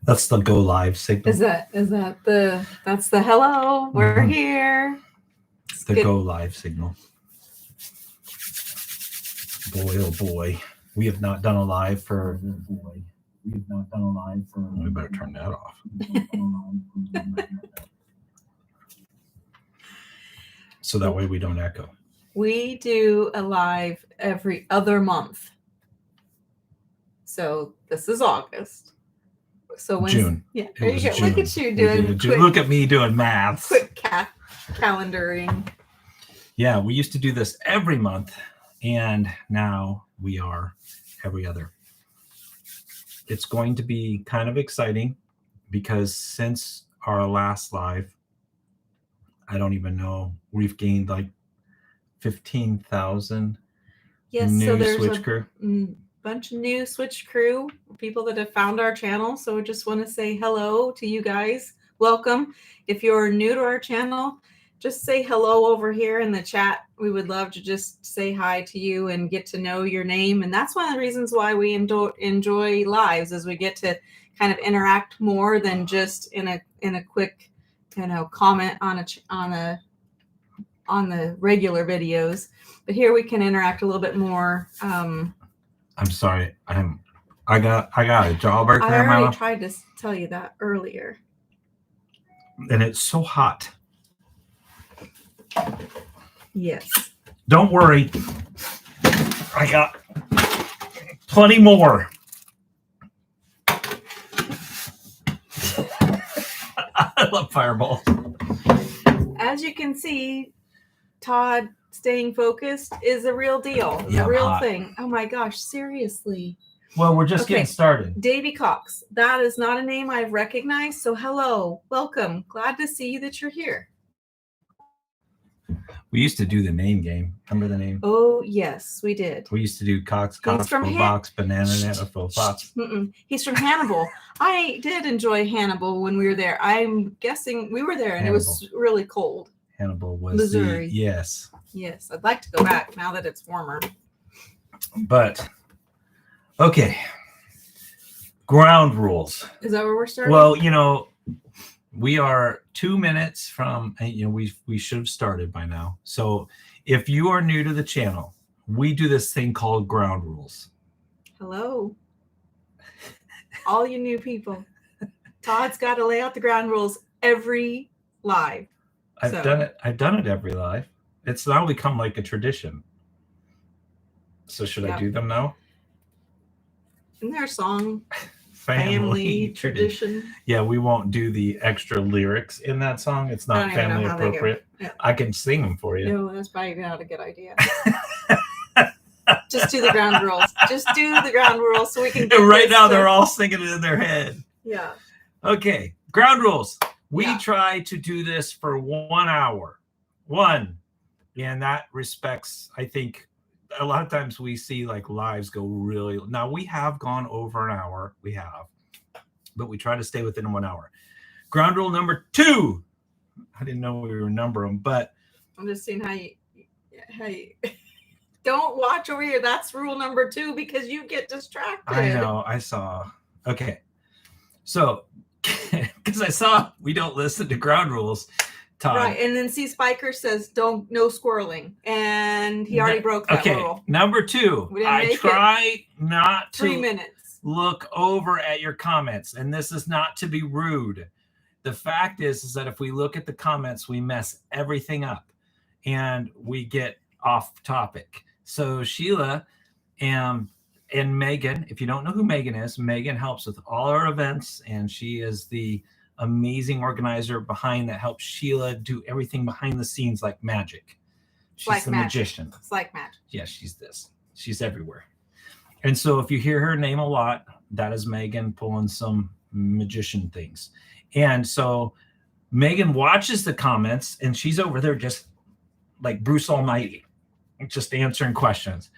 That's the go live signal. That's the hello, we're here. The go live signal. Boy, oh boy. We have not done a live for we better turn that off. So that way we don't echo. We do a live every other month. So this is August. So when June. Yeah, there you go. June. Look at you doing quick, look at me doing math. Quick calendaring. Yeah, we used to do this every month, and now we are every other. It's going to be kind of exciting because since our last live, I don't even know, we've gained like 15,000 new Switch crew. Bunch of new Switch crew, people that have found our channel. So we just want to say hello to you guys. Welcome. If you're new to our channel, just say hello over here in the chat. We would love to just say hi to you and get to know your name. And that's one of the reasons why we enjoy lives, is we get to kind of interact more than just in a quick, comment on the regular videos. But here we can interact a little bit more. I'm sorry. I got a job right there. I already tried to tell you that earlier. And it's so hot. Yes. Don't worry. I got plenty more. I love fireballs. As you can see, Todd staying focused is a real deal. It's a real thing. Oh my gosh, seriously. Well, we're just getting started. 𝗫𝗍𝐿. That is not a name I've recognized. So hello, welcome. Glad to see that you're here. We used to do the name game. Remember the name? Oh, yes, we did. We used to do 𝐜𝐶 banana, He's from Hannibal. I did enjoy Hannibal when we were there. I'm guessing we were there and Hannibal. It was really cold. Hannibal was Missouri. Yes. Yes, I'd like to go back now that it's warmer. But, okay. Ground rules. Is that where we're starting? Well, we are 2 minutes from, we should have started by now. So if you are new to the channel, we do this thing called ground rules. Hello. All you new people. Todd's got to lay out the ground rules every live. I've done it every live. It's now become like a tradition. So should I do them now? Isn't there a song? Family tradition. Yeah, we won't do the extra lyrics in that song. It's not family appropriate. Yeah. I can sing them for you. No, that's probably not a good idea. Just do the ground rules. Just do the ground rules so we can get right now they're all singing it in their head. Yeah. Okay. Ground rules. We try to do this for 1 hour. And that respects, I think, a lot of times we see like lives go really. Now we have gone over an hour. We have. But we try to stay within 1 hour. Ground rule number 2. I didn't know we were number them, but I'm just seeing how you don't watch over here. That's rule number 2 because you get distracted. I know. I saw. Okay. So because I saw we don't listen to ground rules. Todd. Right, and then Spiker says no squirreling, and he already broke that rule. Number 2, I try not to 3 minutes. Look over at your comments, and this is not to be rude. The fact is that if we look at the comments, we mess everything up, and we get off topic. So Sheila and Megan, if you don't know who Megan is, Megan helps with all our events, and she is the amazing organizer behind that helps Sheila do everything behind the scenes like magic. She's like the magician. It's like magic. Yeah, she's everywhere. And so if you hear her name a lot, that is Megan pulling some magician things. And so Megan watches the comments and she's over there just like Bruce Almighty, just answering questions.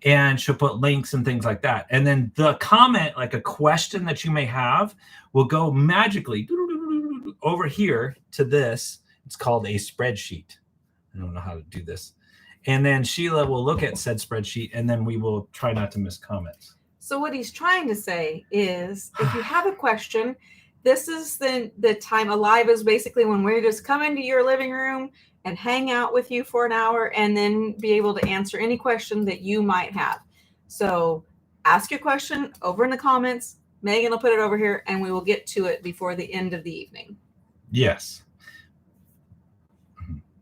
And she'll put links and things like that. And then the comment, like a question that you may have, will go magically over here to this. It's called a spreadsheet. I don't know how to do this. And then Sheila will look at said spreadsheet, and then we will try not to miss comments. So what he's trying to say is, if you have a question this is the time. Alive is basically when we just come into your living room and hang out with you for an hour and then be able to answer any question that you might have. So ask your question over in the comments. Megan will put it over here and we will get to it before the end of the evening. Yes.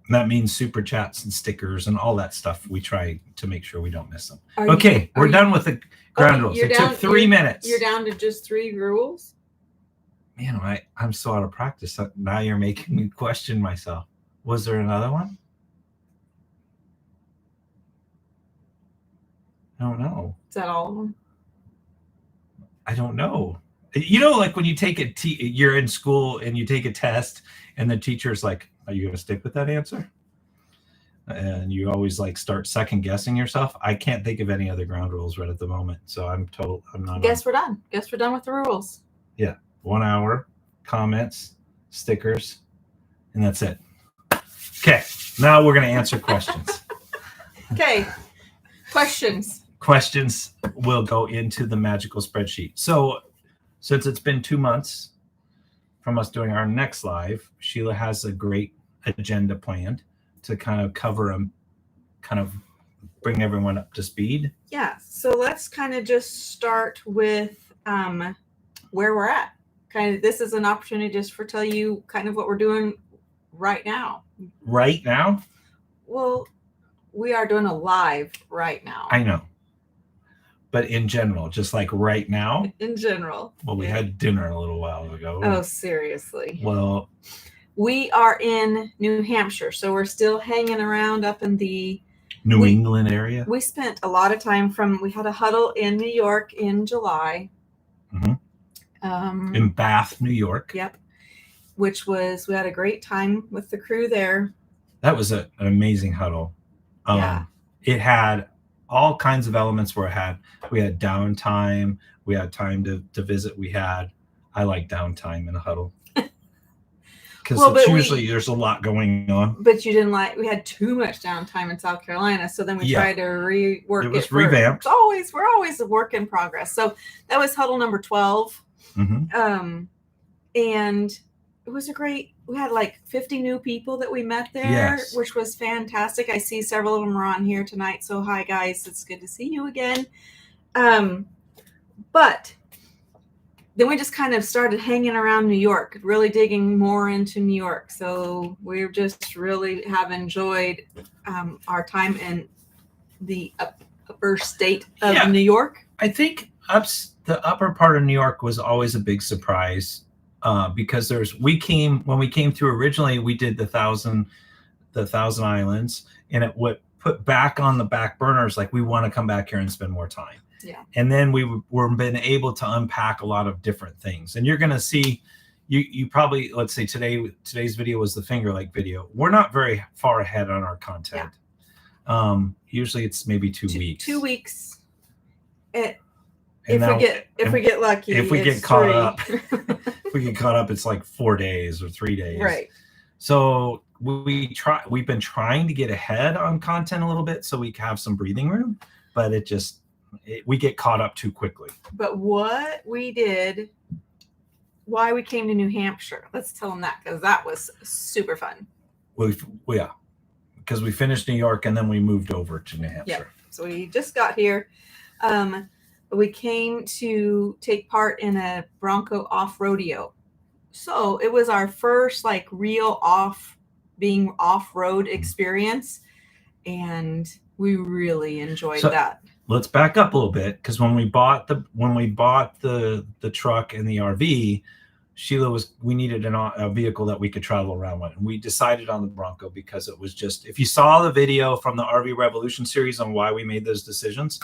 That means super chats and stickers and all that stuff. We try to make sure we don't miss them. Okay, we're done with the ground rules. It took 3 minutes. You're down to just 3 rules? Man, I'm so out of practice. Now you're making me question myself. Was there another one? I don't know. Is that all of them? I don't know. You know, like when you take you're in school and you take a test and the teacher's like, are you going to stick with that answer? And you always like start second guessing yourself. I can't think of any other ground rules right at the moment. So I'm not. Guess we're done. Guess we're done with the rules. Yeah. 1 hour, comments, stickers, and that's it. Okay. Now we're going to answer questions. Okay. Questions. Questions will go into the magical spreadsheet. So since it's been 2 months from us doing our next live, Sheila has a great agenda planned to kind of cover them, kind of bring everyone up to speed. Yeah. So let's kind of just start with where we're at. Kind of, this is an opportunity just for tell you kind of what we're doing right now. Right now? Well, we are doing a live right now. I know. But in general, just like right now? In general. Well, we had dinner a little while ago. Oh, seriously. Well, we are in New Hampshire, so we're still hanging around up in the New England area. We spent a lot of time we had a huddle in New York in July. Mm-hmm. In Bath, New York. Yep. We had a great time with the crew there. That was an amazing huddle. Yeah. It had all kinds of elements where we had downtime, we had time to visit. I like downtime in a huddle. Because usually there's a lot going on. But you didn't we had too much downtime in South Carolina. So then we tried to rework it. It was revamped. We're always a work in progress. So that was huddle number 12. Mm-hmm. And it was we had like 50 new people that we met there, yes, which was fantastic. I see several of them are on here tonight. So hi guys, it's good to see you again. But then we just kind of started hanging around New York, really digging more into New York. So we just really have enjoyed our time in the upper state of New York. I think the upper part of New York was always a big surprise because when we came through originally, we did the 1,000 Islands, and it would put back on the back burners like we want to come back here and spend more time. Yeah. And then we were been able to unpack a lot of different things. And you're going to see, you probably, let's say today's video was the Finger Lake video. We're not very far ahead on our content. Yeah. Usually it's maybe 2 weeks. 2 weeks. If we get lucky. If we get caught up, if we get caught up, it's like 4 days or 3 days. Right. So we've been trying to get ahead on content a little bit so we have some breathing room, but we get caught up too quickly. But what we did, why we came to New Hampshire, let's tell them that, because that was super fun. Yeah, because we finished New York and then we moved over to New Hampshire. Yep. So we just got here. We came to take part in a Bronco off rodeo. So it was our first real off-road experience, and we really enjoyed that. Let's back up a little bit, because when we bought the truck and the RV, we needed a vehicle that we could travel around with, and we decided on the Bronco because it was just, if you saw the video from the RV Revolution series on why we made those decisions,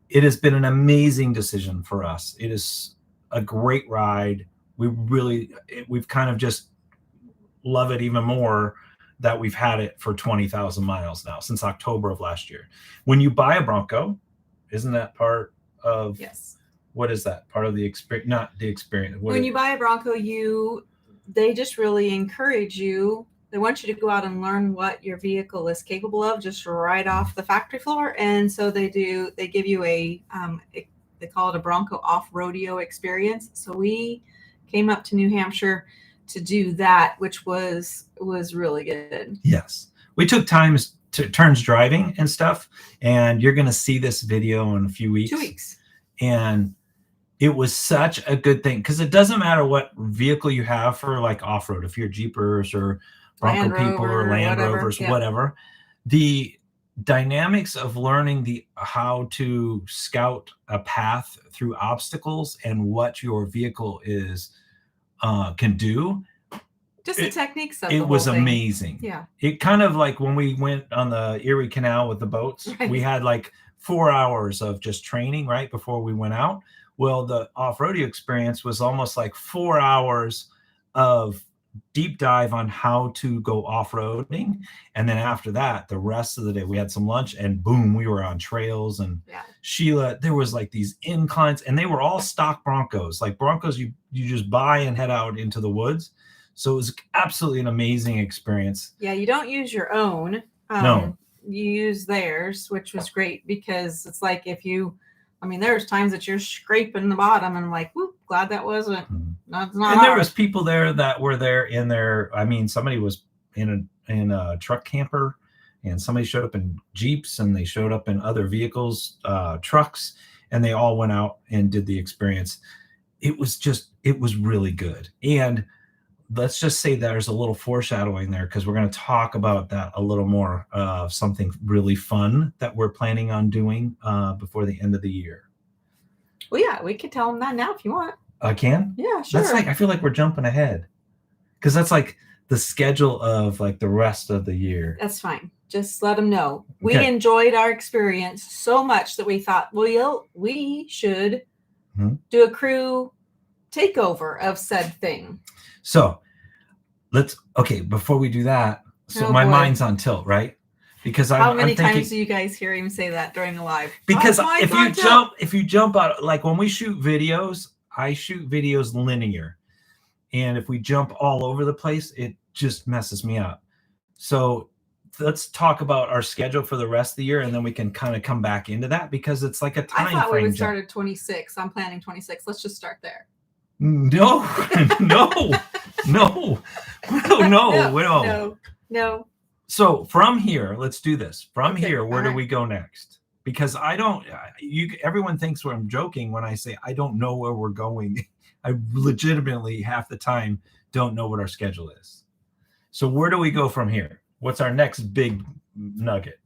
it has been an amazing decision for us. It is a great ride. We've kind of just love it even more that we've had it for 20,000 miles now, since October of last year. When you buy a Bronco, isn't that part of, yes, what is that? Part of the experience, not the experience. When you buy a Bronco, they just really encourage you. They want you to go out and learn what your vehicle is capable of just right off the factory floor. And so they give you they call it a Bronco off rodeo experience. So we came up to New Hampshire to do that, which was really good. Yes. We took turns driving and stuff, and you're going to see this video in a few weeks. 2 weeks. And it was such a good thing because it doesn't matter what vehicle you have for like off-road. If you're Jeepers or Bronco people or Land Rovers, whatever, the dynamics of learning how to scout a path through obstacles and what your vehicle can do. Just the techniques of it the was whole thing. Amazing. Yeah. It kind of like when we went on the Erie Canal with the boats, right. We had like 4 hours of just training right before we went out. Well, the off-roading experience was almost like 4 hours of deep dive on how to go off-roading. And then after that, the rest of the day, we had some lunch and boom, we were on trails. And Sheila, there was like these inclines and they were all stock Broncos, like Broncos you just buy and head out into the woods. So it was absolutely an amazing experience. Yeah, you don't use your own. No. You use theirs, which was great because it's like there's times that you're scraping the bottom and I'm like, whoop, glad that wasn't. Not and there was people there that were there in their, somebody was in a truck camper and somebody showed up in Jeeps and they showed up in other vehicles, trucks, and they all went out and did the experience. It was really good. And let's just say there's a little foreshadowing there because we're going to talk about that a little more, something really fun that we're planning on doing before the end of the year. Well, yeah, we could tell them that now if you want. I can? Yeah, sure. That's I feel like we're jumping ahead because that's like the schedule of like the rest of the year. That's fine. Just let them know. We enjoyed our experience so much that we thought, well, we should do a crew takeover of said thing. So before we do that, my mind's on tilt, right? Because how many times do you guys hear him say that during the live? Because if you jump out, like when we shoot videos, I shoot videos linear. And if we jump all over the place, it just messes me up. So let's talk about our schedule for the rest of the year, and then we can kind of come back into that because it's like a time frame. I thought we would start at 26. I'm planning 26. Let's just start there. No. So from here, let's do this. From here, where do we go next? Because everyone thinks I'm joking when I say I don't know where we're going. I legitimately half the time don't know what our schedule is. So where do we go from here? What's our next big nugget?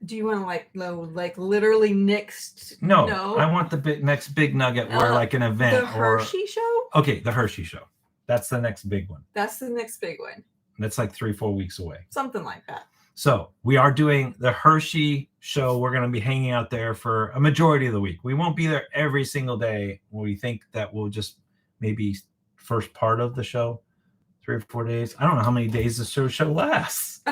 Do you want to like literally next? No, I want the next big nugget where like an event the Hershey show. Okay, the Hershey show. That's the next big one. That's the next big one. That's like 3-4 weeks away. Something like that. So we are doing the Hershey show. We're going to be hanging out there for a majority of the week. We won't be there every single day. We think that we'll just maybe first part of the show, 3 or 4 days. I don't know how many days the show lasts.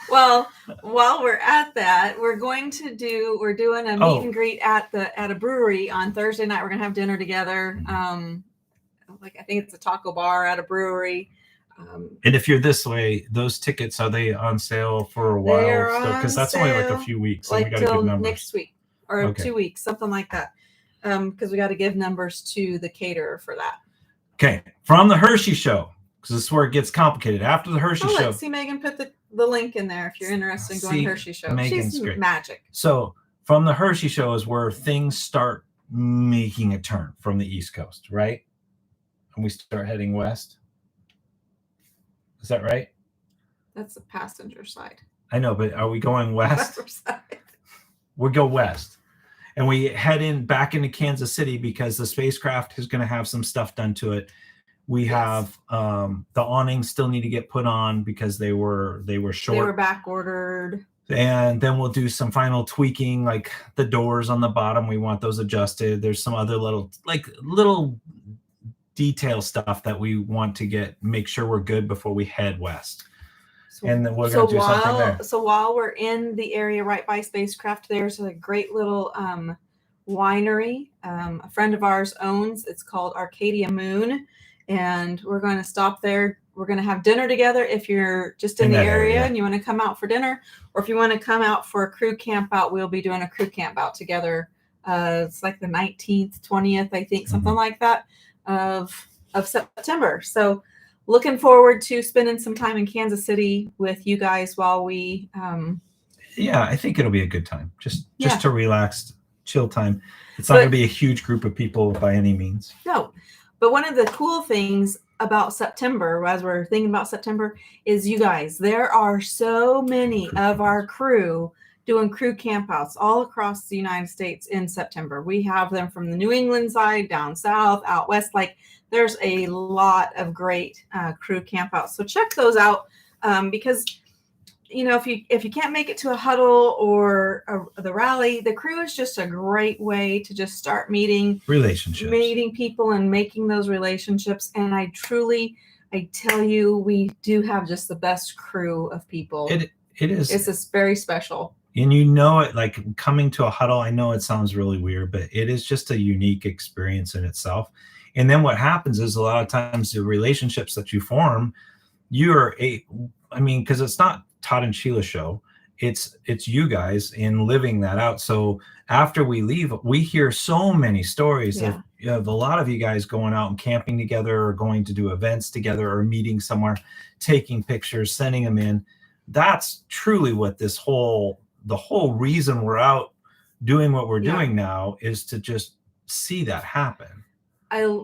Well, while we're at that, we're doing a meet and greet at a brewery on Thursday night. We're gonna have dinner together. I think it's a taco bar at a brewery. And if you're this way, those tickets, are they on sale for a while? Because that's only like a few weeks. Like till next week or 2 weeks, something like that. Because we got to give numbers to the caterer for that. Okay, from the Hershey show, because this is where it gets complicated. After the Hershey show, let's see Megan put the link in there if you're interested in going to Hershey show. She's great. Magic. So from the Hershey show is where things start making a turn from the East Coast, right? And we start heading west. Is that right? That's the passenger side. I know, but are we going west? We go west. And we head back into Kansas City because the spacecraft is going to have some stuff done to it. We have the awnings still need to get put on because they were short. They were back ordered. And then we'll do some final tweaking, like the doors on the bottom. We want those adjusted. There's some other little detail stuff that we want to make sure we're good before we head west. And then we're going to do something there. So while we're in the area right by spacecraft, there's a great little winery a friend of ours owns. It's called Arcadia Moon. And we're going to stop there. We're going to have dinner together if you're just in the area and you want to come out for dinner. Or if you want to come out for a crew camp out, we'll be doing a crew camp out together It's like the 19th, 20th, I think, something like that of September. So looking forward to spending some time in Kansas City with you guys while we yeah, I think it'll be a good time. Just Yeah. to relax, chill time. It's not going to be a huge group of people by any means. No, but one of the cool things about September, as we're thinking about September, is you guys, there are so many of our crew doing crew campouts all across the United States in September. We have them from the New England side, down south, out west. Like, there's a lot of great crew campouts. So check those out because, you know, if you can't make it to a huddle or the rally, the crew is just a great way to just start meeting people and making those relationships. And I tell you, we do have just the best crew of people. It is. It's just very special. And you know it, like coming to a huddle, I know it sounds really weird, but it is just a unique experience in itself. And then what happens is a lot of times the relationships that you form, because it's not Todd and Sheila show, it's you guys in living that out. So after we leave, we hear so many stories of a lot of you guys going out and camping together or going to do events together or meeting somewhere, taking pictures, sending them in. That's truly what the whole reason we're out doing what we're doing now is to just see that happen.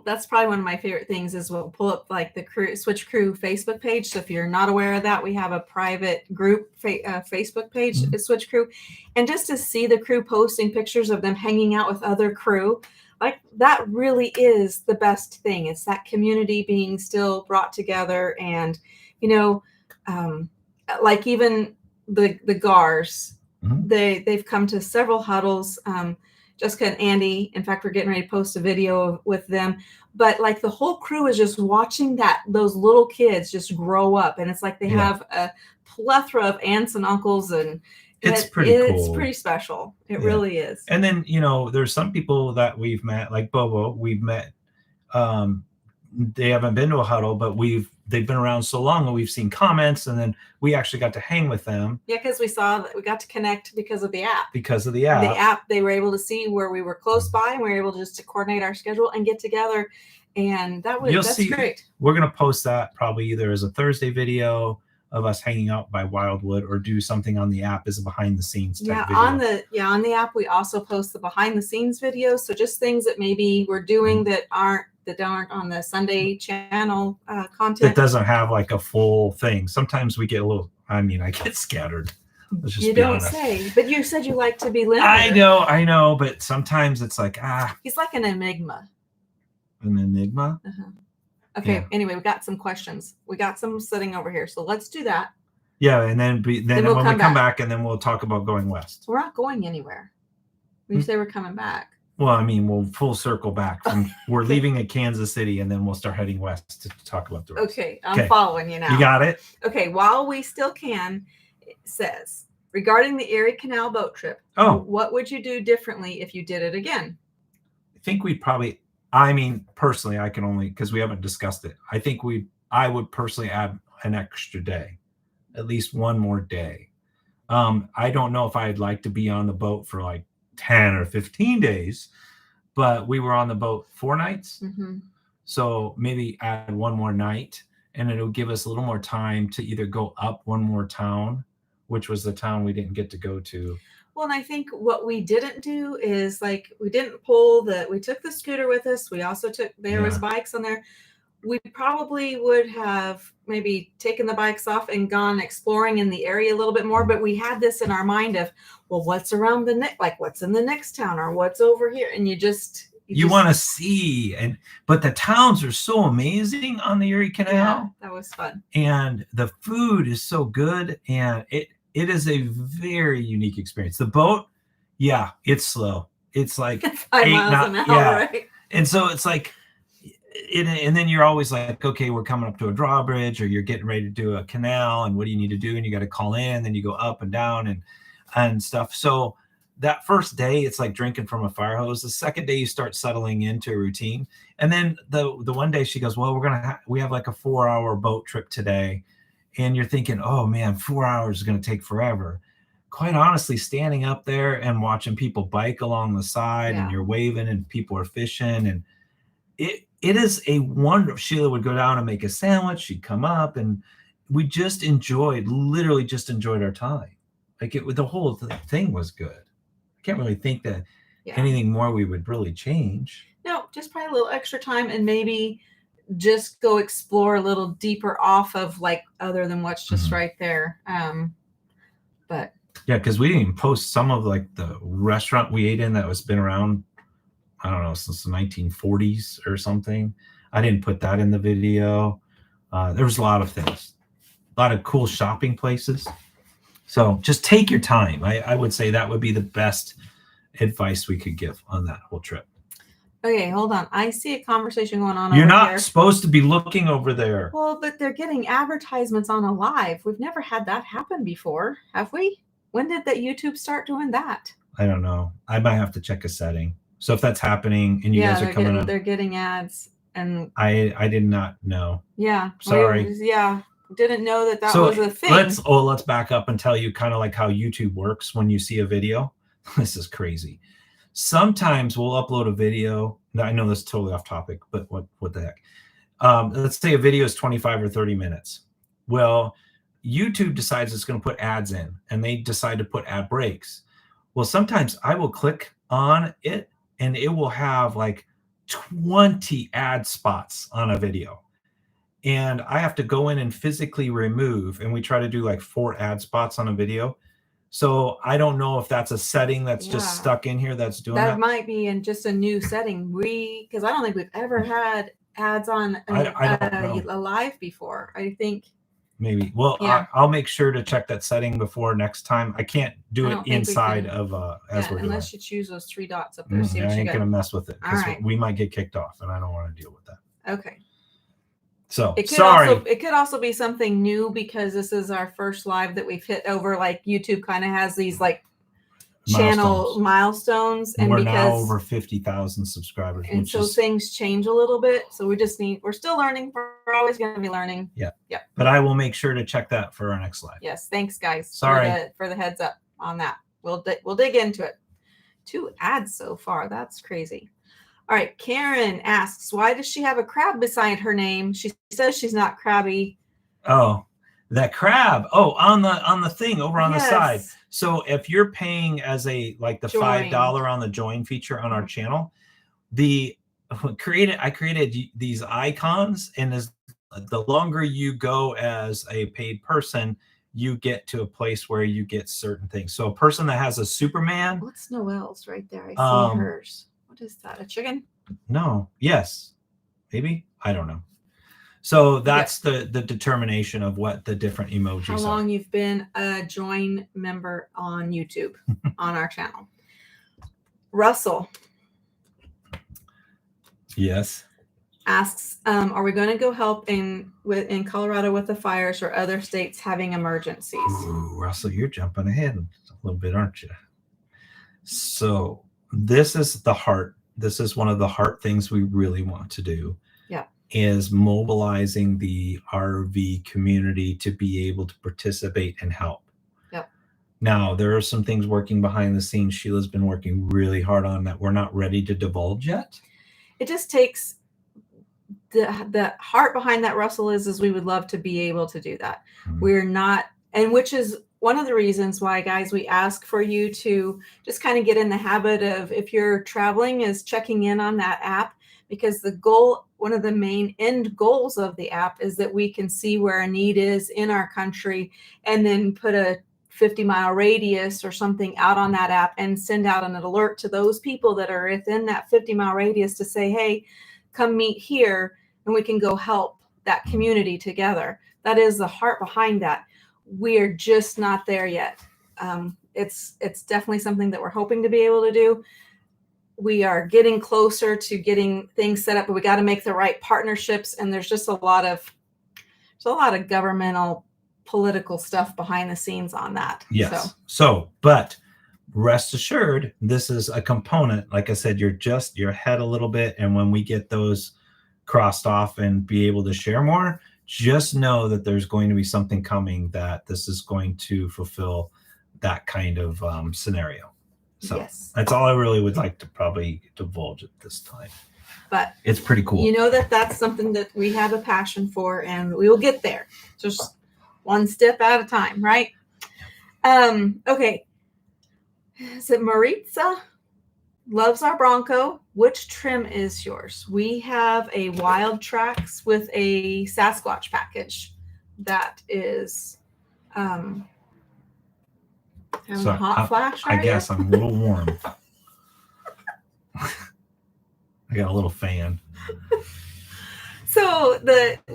That's probably one of my favorite things is we'll pull up like the Switch Crew Facebook page. So if you're not aware of that, we have a private group Facebook page, Switch Crew, and just to see the crew posting pictures of them hanging out with other crew, like that really is the best thing. It's that community being still brought together, and you know, like even the GARs, they've come to several huddles. Jessica and Andy, in fact, we're getting ready to post a video with them, but like the whole crew is just watching those little kids just grow up, and it's like they have a plethora of aunts and uncles, and it's pretty cool. It's pretty special. It really is. And then, you know, there's some people that we've met, like Bobo, we've met. They haven't been to a huddle, but they've been around so long and we've seen comments, and then we actually got to hang with them. Yeah, because we saw that we got to connect because of the app. The app, they were able to see where we were close by, and we were able just to coordinate our schedule and get together. And that's great. We're going to post that probably either as a Thursday video of us hanging out by Wildwood, or do something on the app as a behind the scenes type video. On the app, we also post the behind the scenes videos. So just things that maybe we're doing that aren't on the Sunday channel content. That doesn't have like a full thing. Sometimes we get I get scattered. Let's just be honest. Say, but you said you like to be limited. I know, but sometimes it's like, He's like an enigma. An enigma? Okay, Anyway, we got some questions. We got some sitting over here, so let's do that. Yeah, and then when we come back, and then we'll talk about going west. We're not going anywhere. You say we're coming back. Well, we'll full circle back. We're leaving at Kansas City, and then we'll start heading west to talk about the rest. Okay, I'm following you now. You got it? Okay, while we still can, it says, regarding the Erie Canal boat trip, what would you do differently if you did it again? I think we'd probably, personally, I can only, because we haven't discussed it, I would personally add an extra day, at least one more day. I don't know if I'd like to be on the boat for like 10 or 15 days, but we were on the boat 4 nights. So maybe add one more night, and it'll give us a little more time to either go up one more town, which was the town we didn't get to go to. Well, and I think what we didn't do is we didn't we took the scooter with us. We also there was bikes on there. We probably would have maybe taken the bikes off and gone exploring in the area a little bit more, but we had this in our mind of, well, what's around what's in the next town, or what's over here, and you want to see, but the towns are so amazing on the Erie Canal. Yeah, that was fun, and the food is so good, and it is a very unique experience. The boat, it's slow. It's like 5 miles an hour, right? And so it's like. And then you're always like, okay, we're coming up to a drawbridge, or you're getting ready to do a canal, and what do you need to do? And you got to call in, then you go up and down and stuff. So that first day, it's like drinking from a fire hose. The second day, you start settling into a routine. And then the one day she goes, well, we have like a 4-hour boat trip today. And you're thinking, oh man, 4 hours is going to take forever. quite honestly, standing up there and watching people bike along the side and you're waving and people are fishing, and it is a wonder. Sheila would go down and make a sandwich. She'd come up, and we just literally just enjoyed our time. Like the whole thing was good. I can't really think that anything more we would really change. No, just probably a little extra time, and maybe just go explore a little deeper off of like other than what's just right there. But yeah, because we didn't even post some of like the restaurant we ate in that was been around, I don't know, since the 1940s or something. I didn't put that in the video. There was a lot of things, a lot of cool shopping places. So just take your time. I would say that would be the best advice we could give on that whole trip. Okay, hold on. I see a conversation going on. You're not supposed to be looking over there. Well, but they're getting advertisements on a live. We've never had that happen before, have we? When did that YouTube start doing that? I don't know. I might have to check a setting. So if that's happening and you guys are coming up, they're getting ads, and I did not know. Yeah. Sorry. Didn't know that was a thing. Let's back up and tell you kind of like how YouTube works when you see a video. This is crazy. Sometimes we'll upload a video. I know this is totally off topic, but what the heck? Let's say a video is 25 or 30 minutes. Well, YouTube decides it's going to put ads in, and they decide to put ad breaks. Well, sometimes I will click on it, and it will have like 20 ad spots on a video. And I have to go in and physically remove, and we try to do like 4 ad spots on a video. So I don't know if that's a setting that's just stuck in here that's doing that. That might be in just a new setting. Because I don't think we've ever had ads on a live before. I think maybe. Well, I'll make sure to check that setting before next time. I can't do it inside of as we're doing. Unless you choose those 3 dots up there. I ain't gonna mess with it because we might get kicked off, and I don't want to deal with that. Okay. So it could also be something new, because this is our first live that we've hit over. Like YouTube kind of has these like channel milestones, and we're now over 50,000 subscribers, and so things change a little bit. So we're still learning. We're always going to be learning. Yeah. But I will make sure to check that for our next live. Yes, thanks guys. Sorry for the heads up on that. We'll dig into it. 2 ads so far. That's crazy. All right, Karen asks, why does she have a crab beside her name? She says she's not crabby. Oh, that crab. Oh, on the thing over on the side. So if you're paying as the $5 on the join feature on our channel, I created these icons, and as the longer you go as a paid person, you get to a place where you get certain things. So a person that has a Superman. What's Noelle's right there? I see hers. What is that? A chicken? No. Yes. Maybe. I don't know. So that's the determination of what the different emojis are. How long you've been a join member on YouTube on our channel. Russell. Yes. Asks, are we going to go help in Colorado with the fires or other states having emergencies? Ooh, Russell, you're jumping ahead a little bit, aren't you? So this is the heart. This is one of the heart things we really want to do. Yeah. Is mobilizing the RV community to be able to participate and help. Yep. Now, there are some things working behind the scenes. Sheila's been working really hard on that we're not ready to divulge yet. It just takes the heart behind that, Russell, is we would love to be able to do that. We're not, and which is one of the reasons why, guys, we ask for you to just kind of get in the habit of, if you're traveling, is checking in on that app, because the goal, one of the main end goals of the app, is that we can see where a need is in our country, and then put a 50-mile radius or something out on that app and send out an alert to those people that are within that 50-mile radius to say, hey, come meet here, and we can go help that community together. That is the heart behind that. We are just not there yet. It's definitely something that we're hoping to be able to do. We are getting closer to getting things set up, but we got to make the right partnerships. And there's just a lot of governmental, political stuff behind the scenes on that. Yes. But rest assured, this is a component. Like I said, you're ahead a little bit. And when we get those crossed off and be able to share more, just know that there's going to be something coming, that this is going to fulfill that kind of scenario. So yes, that's all I really would like to probably divulge at this time. but It's pretty cool. you know that's something that we have a passion for, and we will get there. Just one step at a time, right? Okay. Is it Maritza? Loves our Bronco. Which trim is yours? We have a Wild Tracks with a Sasquatch package that is having a hot flash. I guess I'm a little warm. I got a little fan. So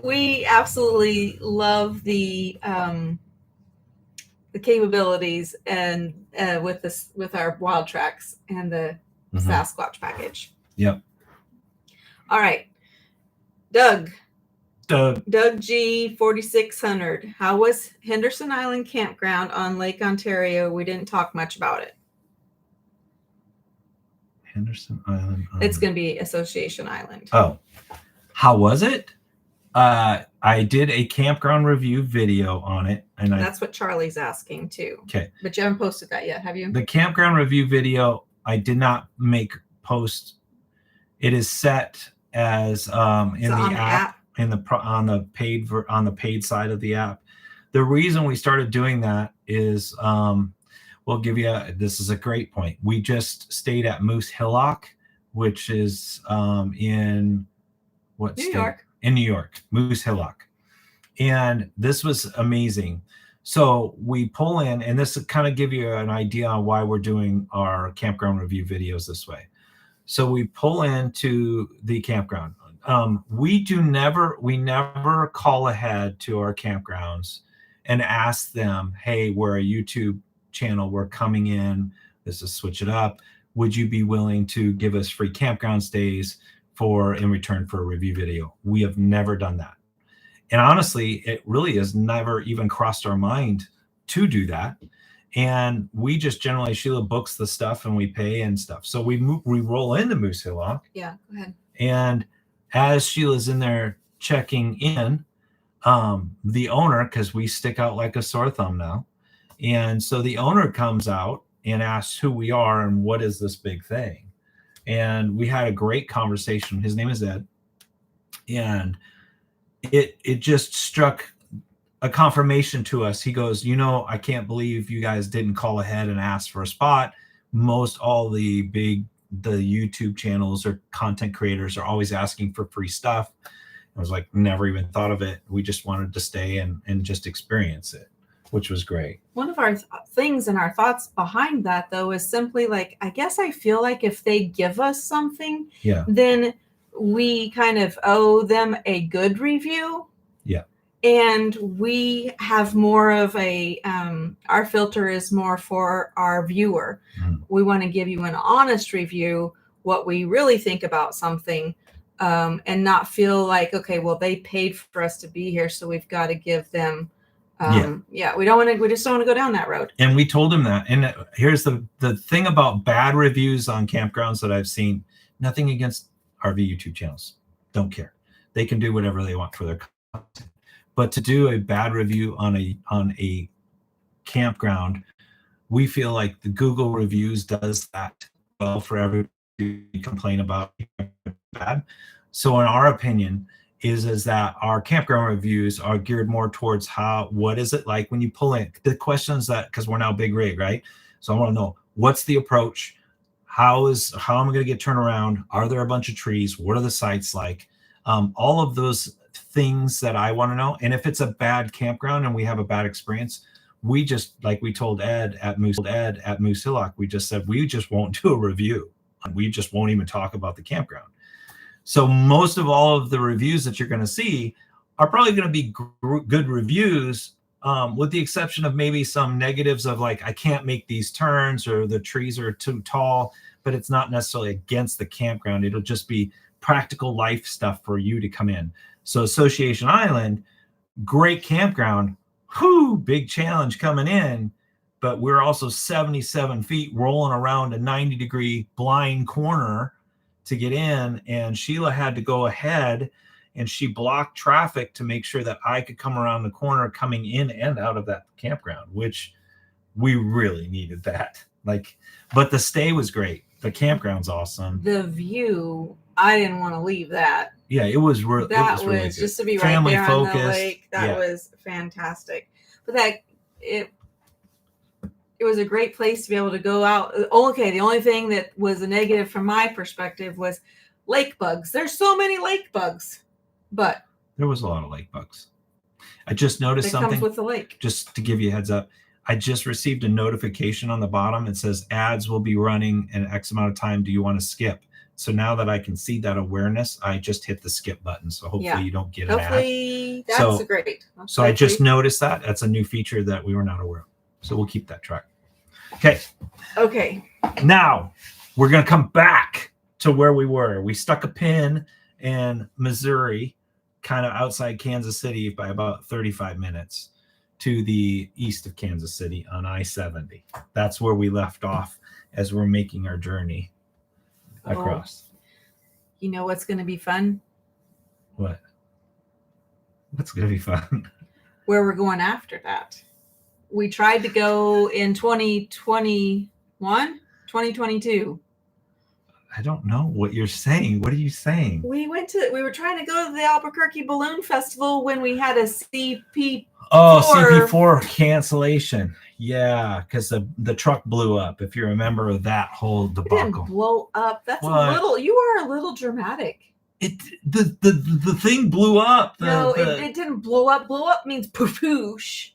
we absolutely love the capabilities and with our Wild Tracks and the Sasquatch package. Yep. All right. Doug G 4600. How was Henderson Island Campground on Lake Ontario? We didn't talk much about it. Henderson Island. It's going to be Association Island. Oh, how was it? I did a campground review video on it, and that's what Charlie's asking too. Okay, but you haven't posted that yet, have you? The campground review video I did not make post. It is set as in the app, on the paid side of the app. The reason we started doing that is we'll give you this is a great point. We just stayed at Moose Hillock, which is in what New state? York. In New York, Moose Hillock. And this was amazing. So we pull in, and this will kind of give you an idea on why we're doing our campground review videos this way. So we pull into the campground. We never call ahead to our campgrounds and ask them, hey, we're a YouTube channel, we're coming in, this is Switch It Up. Would you be willing to give us free campground stays in return for a review video? We have never done that. And honestly, it really has never even crossed our mind to do that. And we just generally, Sheila books the stuff and we pay and stuff. So we roll into Moose Hillock. Yeah, go ahead. And as Sheila's in there checking in, the owner, because we stick out like a sore thumb now. And so the owner comes out and asks who we are and what is this big thing. And we had a great conversation. His name is Ed. And it just struck a confirmation to us. He goes, I can't believe you guys didn't call ahead and ask for a spot. Most all the YouTube channels or content creators are always asking for free stuff. I was like, never even thought of it. We just wanted to stay and just experience it, which was great. One of our things and our thoughts behind that, though, is simply like, I guess I feel like if they give us something, then we kind of owe them a good review. Yeah. And we have more of a, our filter is more for our viewer. We want to give you an honest review, what we really think about something, and not feel like, okay, well, they paid for us to be here, so we've got to give them. We just don't want to go down that road. And we told him that. And here's the thing about bad reviews on campgrounds that I've seen. Nothing against RV YouTube channels. Don't care. They can do whatever they want for their content. But to do a bad review on a campground, we feel like the Google reviews does that well for everybody to complain about bad. So in our opinion, is that our campground reviews are geared more towards what is it like when you pull in the questions that, because we're now big rig, right? So I want to know, what's the approach? How am I going to get turned around? Are there a bunch of trees? What are the sites like? All of those things that I want to know. And if it's a bad campground and we have a bad experience, we just, like we told Ed at Moose Hillock, we just said, we just won't do a review. We just won't even talk about the campground. So most of all of the reviews that you're going to see are probably going to be good reviews, with the exception of maybe some negatives of like, I can't make these turns or the trees are too tall, but it's not necessarily against the campground. It'll just be practical life stuff for you to come in. So Association Island, great campground, big challenge coming in, but we're also 77 feet rolling around a 90-degree blind corner to get in, and Sheila had to go ahead and she blocked traffic to make sure that I could come around the corner coming in and out of that campground, which We really needed that. Like, but the stay was great. The campground's awesome. The view, I didn't want to leave that. Yeah, it was really That really was good. just to be Family right there on focused. the lake. That was fantastic. But it was a great place to be able to go out. Okay, the only thing that was a negative from my perspective was lake bugs. There's so many lake bugs, but there was a lot of lake bugs. I just noticed something. Comes with the lake. Just to give you a heads up, I just received a notification on the bottom. It says ads will be running in X amount of time. Do you want to skip? So now that I can see that awareness, I just hit the skip button. So hopefully you don't get an ad. Hopefully that's great. So I just noticed that. That's a new feature that we were not aware of. So we'll keep that track. Okay. Okay. Now we're going to come back to where we were. We stuck a pin in Missouri, kind of outside Kansas City by about 35 minutes to the east of Kansas City on I-70. That's where we left off as we're making our journey across. You know what's going to be fun? What? What's going to be fun? Where we're going after that. We tried to go in 2021, 2022. I don't know what you're saying. What are you saying? We were trying to go to the Albuquerque Balloon Festival when we had a CP4. Oh, CP4 cancellation. Yeah, because the truck blew up. If you remember that whole debacle. It didn't blow up. That's a little. You are a little dramatic. The thing blew up. It didn't blow up. Blow up means poof-oosh,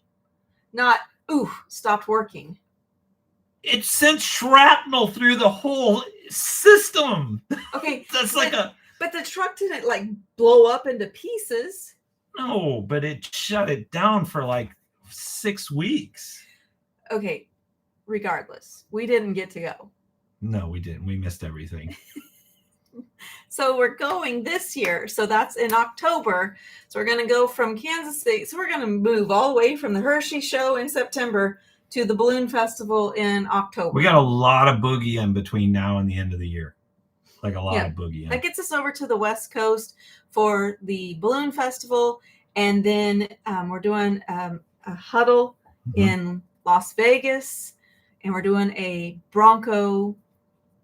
not stopped working. It sent shrapnel through the whole system. Okay, but the truck didn't like blow up into pieces. No, but it shut it down for like 6 weeks. Okay, regardless, we didn't get to go. No, we didn't. We missed everything. So we're going this year. So that's in October. So we're going to go from Kansas City. So we're going to move all the way from the Hershey show in September to the Balloon Festival in October. We got a lot of boogie in between now and the end of the year. Like a lot of boogie in. That gets us over to the West Coast for the Balloon Festival. And then we're doing a huddle in Las Vegas. And we're doing a Bronco.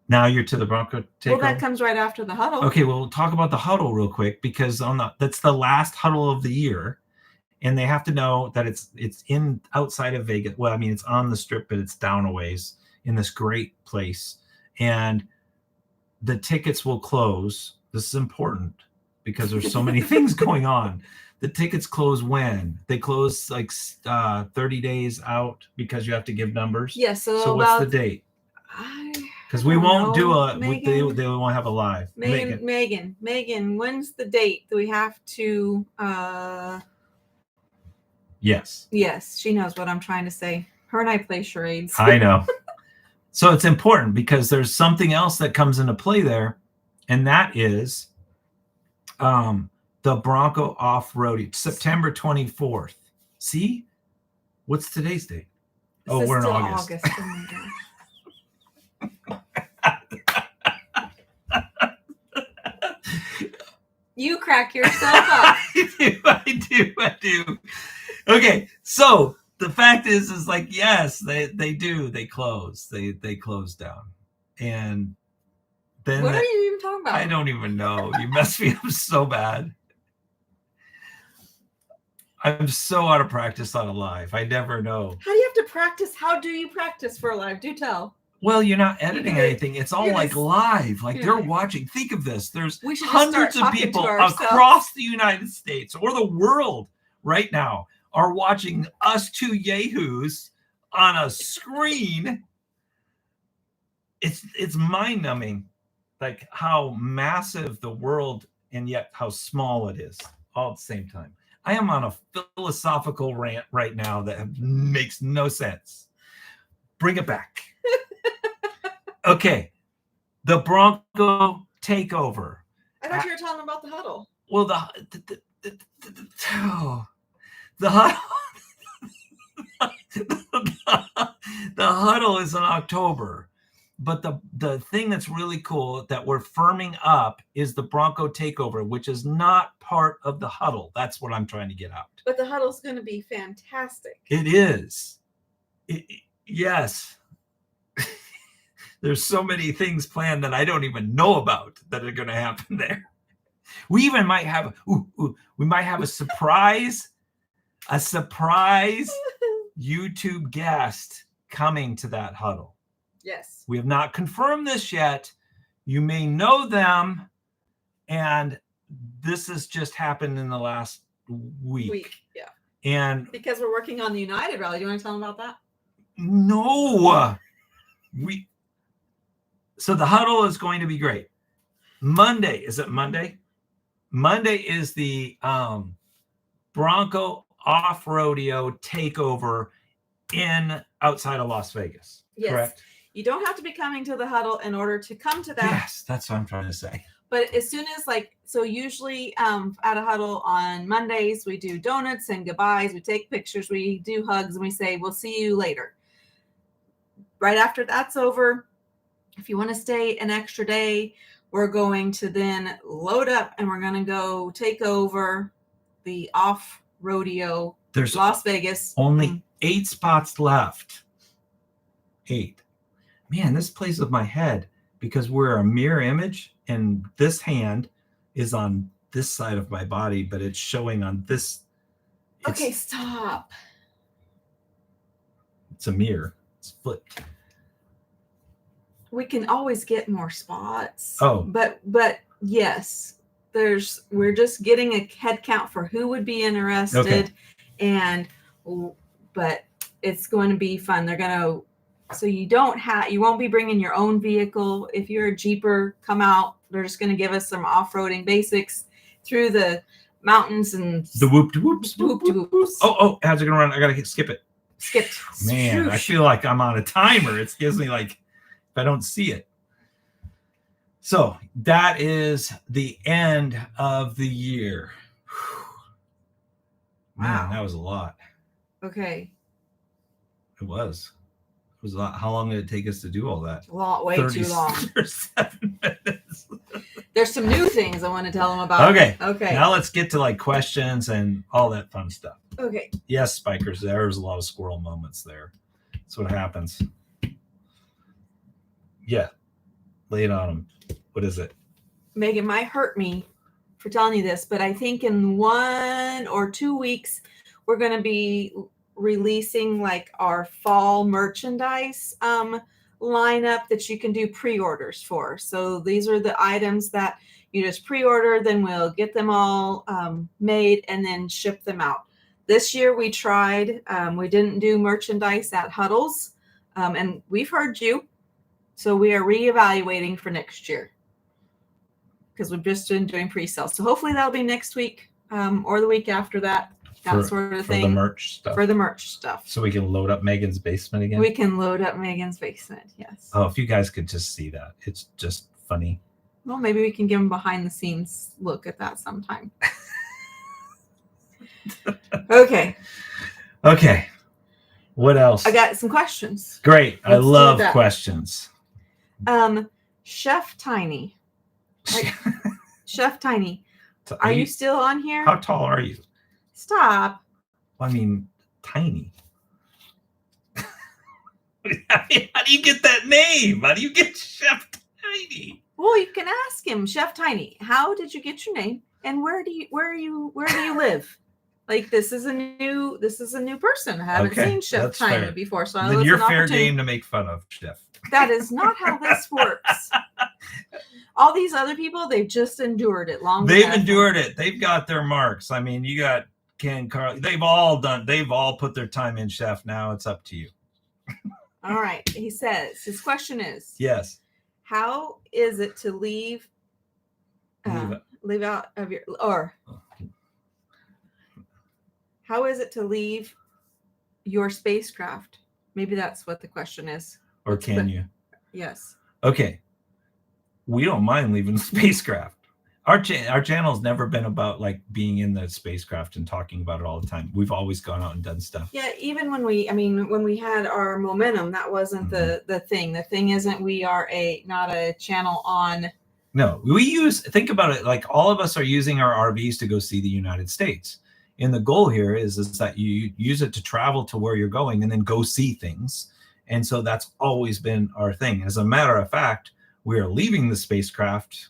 Now you're to the Bronco takeover? Well, that comes right after the huddle. Okay, well, we'll talk about the huddle real quick because that's the last huddle of the year. And they have to know that it's in outside of Vegas. Well, I mean, it's on the strip, but it's down a ways in this great place. And the tickets will close. This is important because there's so many things going on. The tickets close when? They close like 30 days out because you have to give numbers. Yes. Yeah, so what's the date? Because we won't do they won't have a live. Megan, when's the date? Do we have to? Yes. Yes, she knows what I'm trying to say. Her and I play charades. I know. So it's important because there's something else that comes into play there, and that is the Bronco Off-Road, September 24th. See? What's today's date? We're in August. Oh my gosh. You crack yourself up. I do. Okay, so the fact is like, yes, they do. They close. They close down. And then what are you even talking about? I don't even know. You messed me up so bad. I'm so out of practice on a live. I never know. How do you have to practice? How do you practice for a live? Do tell. Well, you're not editing anything. It's all like live. Like they're watching. Think of this. There's hundreds of people across the United States or the world right now are watching us two yahoos on a screen. It's mind-numbing, like how massive the world and yet how small it is all at the same time. I am on a philosophical rant right now that makes no sense. Bring it back. Okay, the Bronco takeover. I thought you were talking about the huddle. Well, the huddle. The huddle is in October, but the thing that's really cool that we're firming up is the Bronco takeover, which is not part of the huddle. That's what I'm trying to get out. But the huddle's going to be fantastic. It is. Yes. There's so many things planned that I don't even know about that are going to happen there. We even might have we might have a surprise YouTube guest coming to that huddle. Yes. We have not confirmed this yet. You may know them, and this has just happened in the last week. Yeah. And because we're working on the United rally. Do you want to tell them about that? No. So the huddle is going to be great. Monday, is it Monday? Monday is the Bronco off-rodeo takeover outside of Las Vegas. Yes. Correct? You don't have to be coming to the huddle in order to come to that. Yes, that's what I'm trying to say. But as soon as so usually at a huddle on Mondays, we do donuts and goodbyes. We take pictures, we do hugs, and we say, we'll see you later. Right after that's over, if you want to stay an extra day, we're going to then load up and we're going to go take over the off rodeo. There's Las Vegas. Only 8 spots left. 8. Man, this plays with my head because we're a mirror image and this hand is on this side of my body, but it's showing on this. Okay, stop. It's a mirror. It's flipped. We can always get more spots. Oh. But yes, we're just getting a head count for who would be interested. Okay. But it's going to be fun. They're going to, so you won't be bringing your own vehicle. If you're a Jeeper, come out. They're just going to give us some off-roading basics through the mountains and the whoop-de-whoops. Whoop-de-whoops. Oh, how's it going to run? I got to skip it. Skipped. Man, I feel like I'm on a timer. It gives me like, if I don't see it. So that is the end of the year. Man, that was a lot. Okay. It was a lot. How long did it take us to do all that? Way too long. 7 minutes. There's some new things I want to tell them about. Okay. Okay. Now let's get to questions and all that fun stuff. Okay. Yes, Spikers. There was a lot of squirrel moments there. That's what happens. Yeah. Lay it on them. What is it? Megan, might hurt me for telling you this, but I think in 1 or 2 weeks, we're going to be releasing our fall merchandise lineup that you can do pre-orders for. So these are the items that you just pre-order, then we'll get them all made and then ship them out. This year we tried, we didn't do merchandise at huddles, and we've heard you. So we are reevaluating for next year because we've just been doing pre-sales. So hopefully that'll be next week or the week after that. Sort of thing. For the merch stuff. For the merch stuff. So we can load up Megan's basement again? We can load up Megan's basement, yes. Oh, if you guys could just see that. It's just funny. Well, maybe we can give them behind the scenes look at that sometime. Okay. What else? I got some questions. Great. I love questions. Chef Tiny. Chef Tiny. Are you still on here? How tall are you? Stop. I mean, tiny. How do you get that name? How do you get Chef Tiny? Well, you can ask him, Chef Tiny. How did you get your name? And where do you live? This is a new person. I haven't seen Chef Tiny before, so then you're fair game to make fun of, Chef. That is not how this works. All these other people, they've just endured it long. They've endured it. They've got their marks. I mean, you got Ken, Carl. They've all put their time in, Chef. Now it's up to you. All right. He says his question is, yes. How is it to leave out of your, or how is it to leave your spacecraft? Maybe that's what the question is. Or can you? Yes. Okay. We don't mind leaving the spacecraft. Our channel's never been about being in the spacecraft and talking about it all the time. We've always gone out and done stuff. Yeah, even when we had our momentum, that wasn't the thing. The thing isn't we are not a channel on. No, think about it, all of us are using our RVs to go see the United States. And the goal here is that you use it to travel to where you're going and then go see things. And so that's always been our thing. As a matter of fact, we are leaving the spacecraft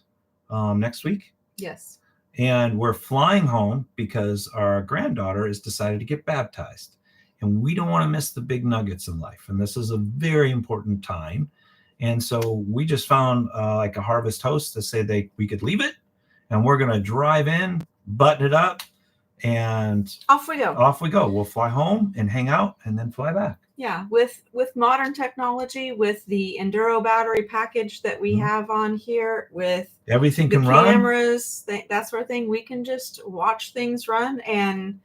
next week. Yes. And we're flying home because our granddaughter has decided to get baptized. And we don't want to miss the big nuggets in life. And this is a very important time. And so we just found like a harvest host to say we could leave it. And we're going to drive in, button it up, and off we go. Off we go. We'll fly home and hang out and then fly back. Yeah, with modern technology, with the Enduro battery package that we have on here, with everything can run, run, cameras, that sort of thing, we can just watch things run and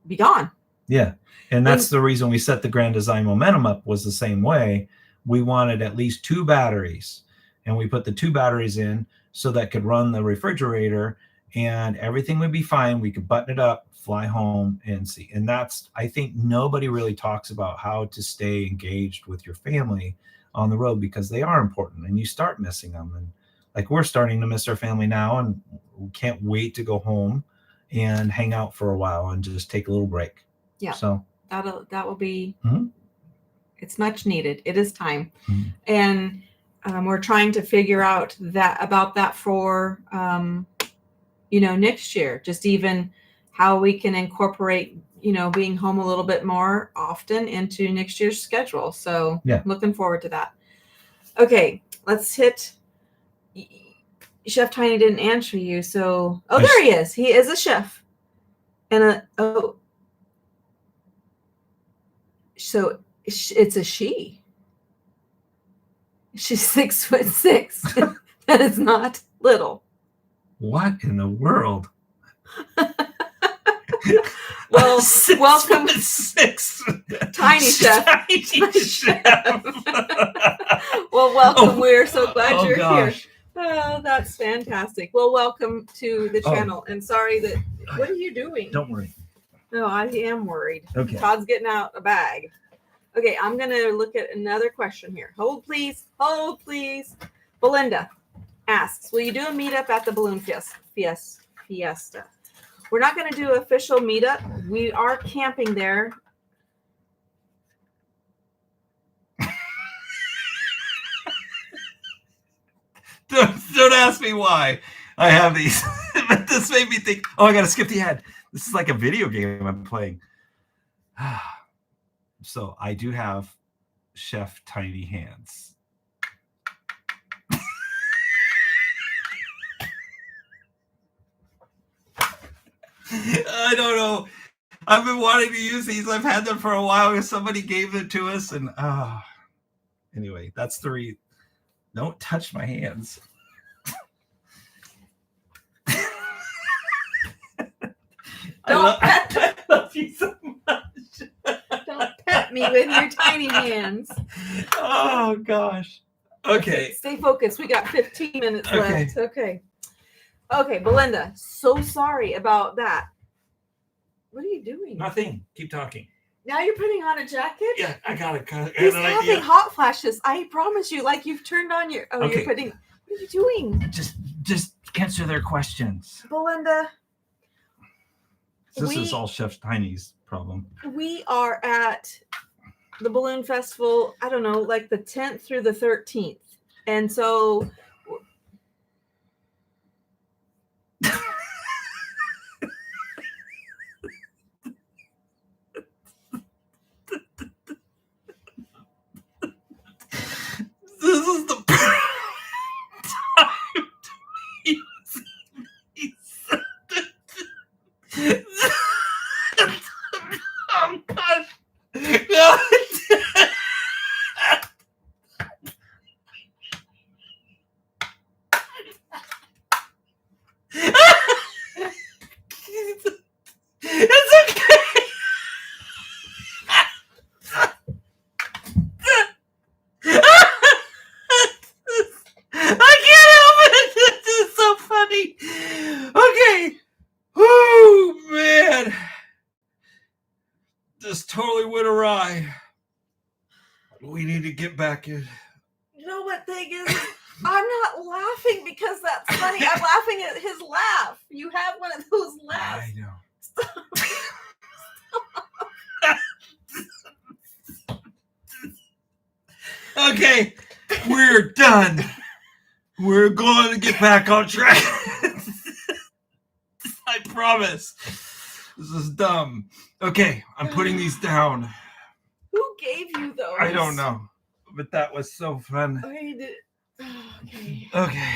be gone. Yeah, and that's the reason we set the Grand Design Momentum up was the same way. We wanted at least 2 batteries, and we put the 2 batteries in so that could run the refrigerator, and everything would be fine. We could button it up, fly home, and see. And that's, I think nobody really talks about how to stay engaged with your family on the road, because they are important and you start missing them. And like, we're starting to miss our family now, and we can't wait to go home and hang out for a while and just take a little break. Yeah. So that will be, it's much needed. It is time. And we're trying to figure out about that for, next year, just even how we can incorporate, being home a little bit more often into next year's schedule. So yeah, looking forward to that. Okay, let's hit. Chef Tiny didn't answer you. So, there he is. He is a chef. And so it's a she. She's 6'6". That is not little. What in the world? Well, welcome, 6. Tiny chef. Tiny chef. Well, welcome. We're so glad you're gosh. here. Oh, that's fantastic. Well, welcome to the channel. And sorry that. What are you doing? Don't worry. No, I am worried. Okay. Todd's getting out a bag. Okay, I'm going to look at another question here. Hold, please. Hold, please. Belinda asks, will you do a meetup at the Balloon Fiesta? We're not going to do an official meetup. We are camping there. Don't ask me why I have these. But this made me think, I got to skip the ad. This is like a video game I'm playing. So I do have Chef Tiny Hands. I don't know. I've been wanting to use these. I've had them for a while because somebody gave them to us. And anyway, that's the reason. Don't touch my hands. I love you so much. Don't pet me with your tiny hands. Oh, gosh. Okay. Stay focused. We got 15 minutes left. Okay. Okay, Belinda, so sorry about that. What are you doing? Nothing. Keep talking. Now you're putting on a jacket? Yeah, I got it. He's having hot flashes. I promise you, like you've turned on your... Oh, you're putting... What are you doing? Just answer their questions. Belinda. This is all Chef Tiny's problem. We are at the Balloon Festival, I don't know, like the 10th through the 13th. And so... This is the time to use these. Oh, gosh. It's okay. I can't help it. This is so funny. Okay. Oh, man. This totally went awry. We need to get back in. You know what thing is? I'm not laughing because that's funny. I'm laughing at his laugh. You have one of those laughs. I know. Okay, we're done. We're going to get back on track. I promise. This is dumb. Okay, I'm putting these down. Who gave you those? I don't know, but that was so fun. Okay. Okay.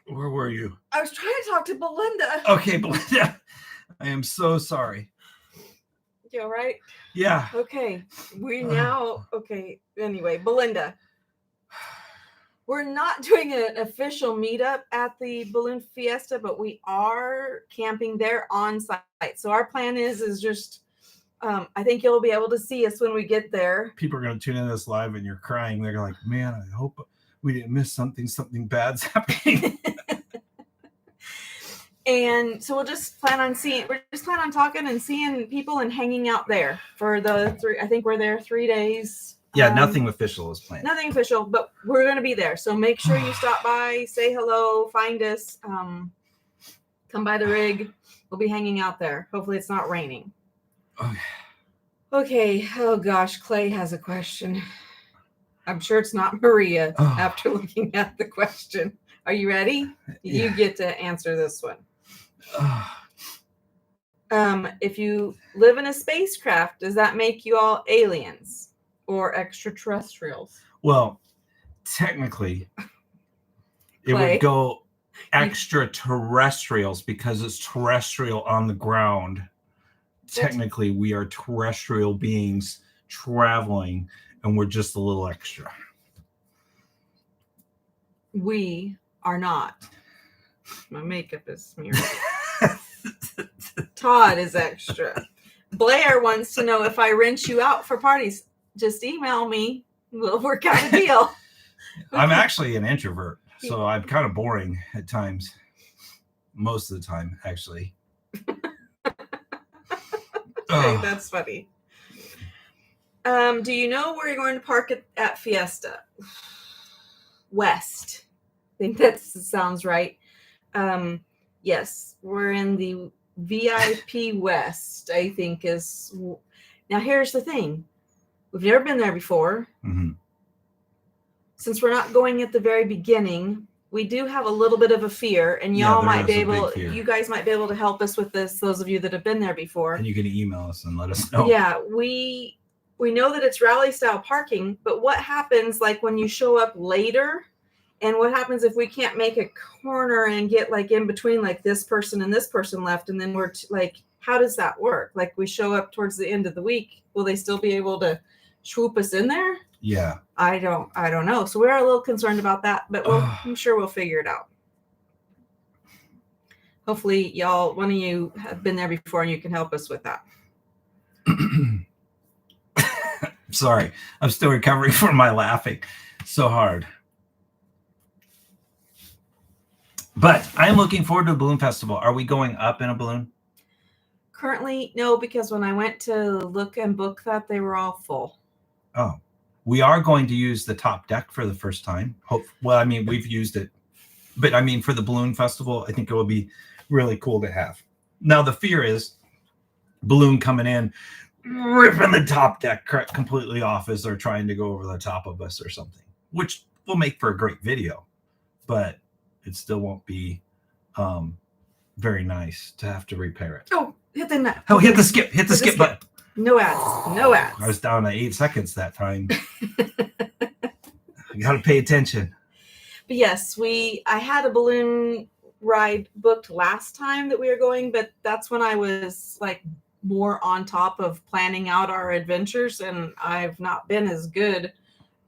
Where were you? I was trying to talk to Belinda. Okay, Belinda. I am so sorry. You all right? Yeah. Okay. Okay. Anyway, Belinda. We're not doing an official meetup at the Balloon Fiesta, but we are camping there on site. So our plan is just, I think you'll be able to see us when we get there. People are going to tune in this live and you're crying. They're like, man, I hope we didn't miss something. Something bad's happening. And so we're just plan on talking and seeing people and hanging out there for the 3, I think we're there 3 days. Yeah, nothing official is planned. Nothing official, but we're going to be there. So make sure you stop by, say hello, find us, come by the rig. We'll be hanging out there. Hopefully it's not raining. Okay. Oh gosh, Clay has a question. I'm sure it's not Maria after looking at the question. Are you ready? Yeah. You get to answer this one. If you live in a spacecraft, does that make you all aliens or extraterrestrials? Well, technically, it Clay? would go extraterrestrials because it's terrestrial on the ground. Technically, we are terrestrial beings traveling, and we're just a little extra. We are not. My makeup is smeared. Todd is extra. Blair wants to know if I rent you out for parties. Just email me. We'll work out a deal. I'm actually an introvert, so I'm kind of boring at times. Most of the time, actually. Okay, that's funny. Do you know where you're going to park at Fiesta? West. I think that sounds right. Yes, we're in the VIP West, I think is. Now, here's the thing. We've never been there before. Mm-hmm. Since we're not going at the very beginning, we do have a little bit of a fear, and y'all might be able, you guys might be able to help us with this, those of you that have been there before. And you can email us and let us know. Yeah, we know that it's rally style parking, but what happens like when you show up later, and what happens if we can't make a corner and get like in between like this person and this person left, and then we're like, how does that work? Like we show up towards the end of the week, will they still be able to swoop us in there? Yeah. I don't know. So we're a little concerned about that, but I'm sure we'll figure it out. Hopefully one of you have been there before and you can help us with that. Sorry. I'm still recovering from my laughing so hard. But I'm looking forward to a balloon festival. Are we going up in a balloon? Currently, no, because when I went to look and book that, they were all full. Oh. We are going to use the top deck for the first time. Well, I mean, we've used it. But I mean, for the balloon festival, I think it will be really cool to have. Now, the fear is balloon coming in, ripping the top deck completely off as they're trying to go over the top of us or something, which will make for a great video. But it still won't be very nice to have to repair it. Oh, hit the nut. Oh, hit the skip button. No ads. No ads. I was down to 8 seconds that time. You got to pay attention. But yes, I had a balloon ride booked last time that we were going, but that's when I was like more on top of planning out our adventures, and I've not been as good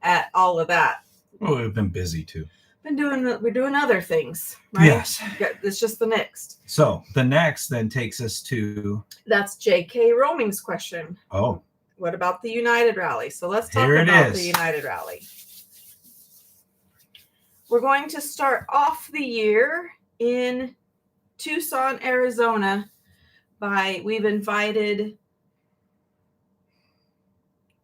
at all of that. Well, we've been busy too. We're doing other things, right? Yes. It's just the next. So the next then takes us to. That's J.K. Roaming's question. Oh. What about the United Rally? So let's talk about the United Rally. We're going to start off the year in Tucson, Arizona. We've invited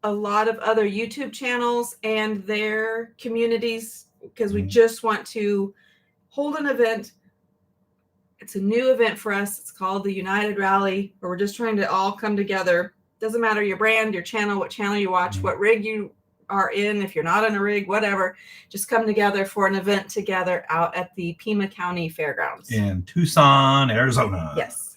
a lot of other YouTube channels and their communities, because we just want to hold an event. It's a new event for us. It's called the United Rally, where we're just trying to all come together. Doesn't matter your brand, your channel, what channel you watch, what rig you are in, if you're not on a rig, whatever, just come together for an event together out at the Pima County Fairgrounds in Tucson, Arizona. Yes.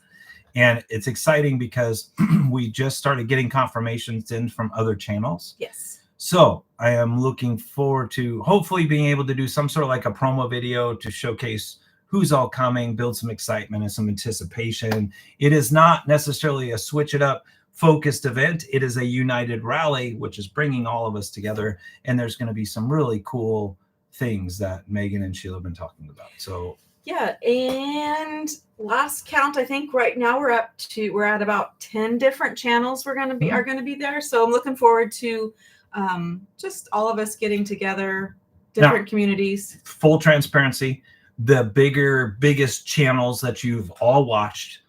And it's exciting because we just started getting confirmations in from other channels. Yes. So I am looking forward to hopefully being able to do some sort of like a promo video to showcase who's all coming, build some excitement and some anticipation. It is not necessarily a switch it up focused event. It is a united rally, which is bringing all of us together. And there's going to be some really cool things that Megan and Sheila have been talking about. So yeah, and last count, I think right now we're at about 10 different channels are going to be there. So I'm looking forward to just all of us getting together, different communities. Full transparency, the biggest channels that you've all watched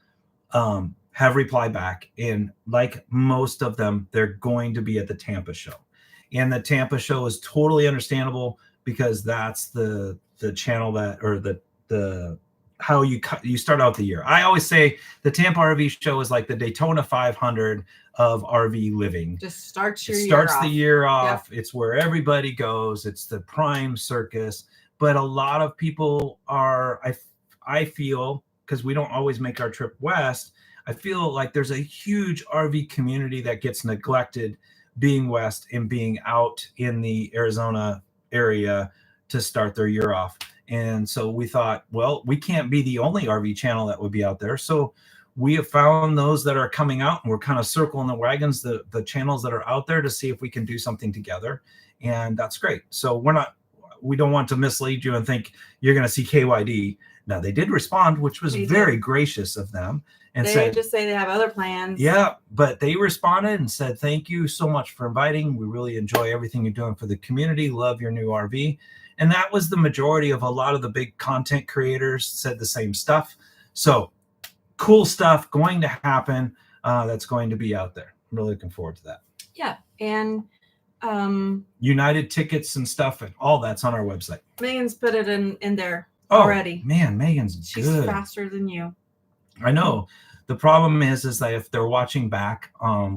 have replied back, and like most of them, they're going to be at the Tampa show. And the Tampa show is totally understandable because that's the channel that, or the how you start out the year. I always say the Tampa RV show is like the Daytona 500 of RV living. Just starts the year off. Yep. It's where everybody goes. It's the prime circus. But a lot of people are, I feel, because we don't always make our trip west, I feel like there's a huge RV community that gets neglected being west and being out in the Arizona area to start their year off. And so we thought, well, we can't be the only RV channel that would be out there. So we have found those that are coming out, and we're kind of circling the wagons, the channels that are out there, to see if we can do something together. And that's great. So we don't want to mislead you and think you're going to see KYD. Now, they did respond, which was very gracious of them. And they just say they have other plans. Yeah, but they responded and said, thank you so much for inviting. We really enjoy everything you're doing for the community. Love your new RV. And that was the majority of a lot of the big content creators said the same stuff. So cool stuff going to happen that's going to be out there. I'm really looking forward to that. Yeah. And United tickets and stuff and all that's on our website. Megan's put it in there already. Man, Megan's She's good. faster than you. I know. The problem is that if they're watching back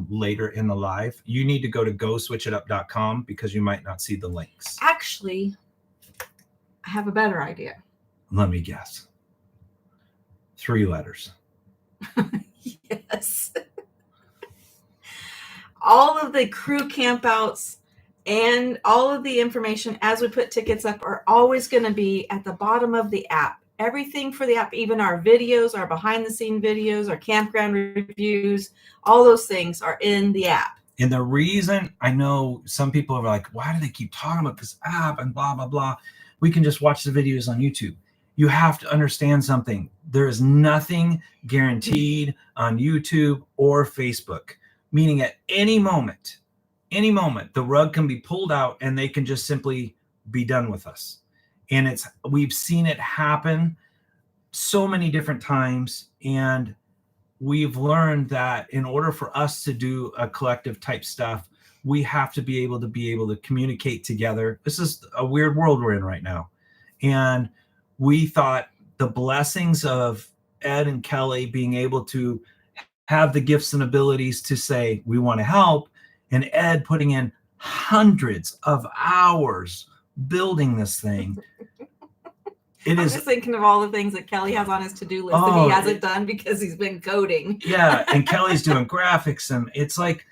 later in the live, you need to go to @GoSwitchItUp.com because you might not see the links. Actually, I have a better idea. Let me guess. 3 letters. Yes. All of the crew campouts and all of the information as we put tickets up are always going to be at the bottom of the app. Everything for the app, even our videos, our behind the scene videos, our campground reviews, all those things are in the app. And the reason, I know some people are like, why do they keep talking about this app and blah, blah, blah. We can just watch the videos on YouTube. You have to understand something. There is nothing guaranteed on YouTube or Facebook, meaning at any moment, the rug can be pulled out and they can just simply be done with us. And we've seen it happen so many different times. And we've learned that in order for us to do a collective type stuff, we have to be able to communicate together. This is a weird world we're in right now. And we thought the blessings of Ed and Kelly being able to have the gifts and abilities to say, we want to help, and Ed putting in hundreds of hours building this thing. I'm just thinking of all the things that Kelly has on his to-do list that he hasn't done because he's been coding. Yeah, and Kelly's doing graphics, and it's like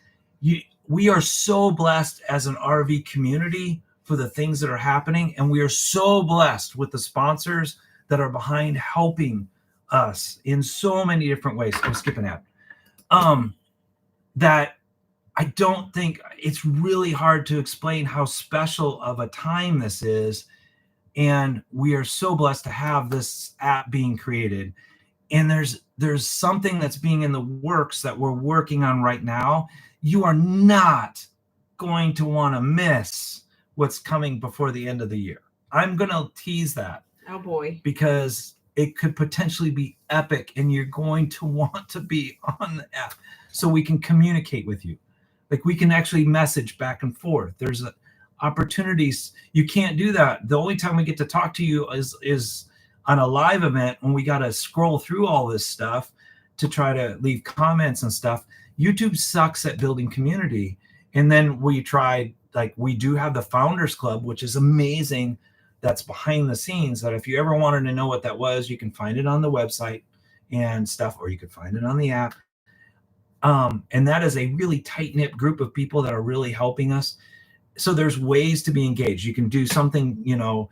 we are so blessed as an RV community for the things that are happening, and we are so blessed with the sponsors that are behind helping us in so many different ways. I'm skipping out. That I don't think it's really hard to explain how special of a time this is. And we are so blessed to have this app being created. And there's something that's being in the works that we're working on right now. You are not going to want to miss what's coming before the end of the year. I'm going to tease that. Oh boy. Because it could potentially be epic, and you're going to want to be on the app so we can communicate with you. Like we can actually message back and forth. There's opportunities. You can't do that. The only time we get to talk to you is on a live event when we got to scroll through all this stuff to try to leave comments and stuff. YouTube sucks at building community. And then we tried like we do have the Founders Club, which is amazing. That's behind the scenes, that if you ever wanted to know what that was, you can find it on the website and stuff, or you could find it on the app. And that is a really tight-knit group of people that are really helping us. So there's ways to be engaged. You can do something, you know,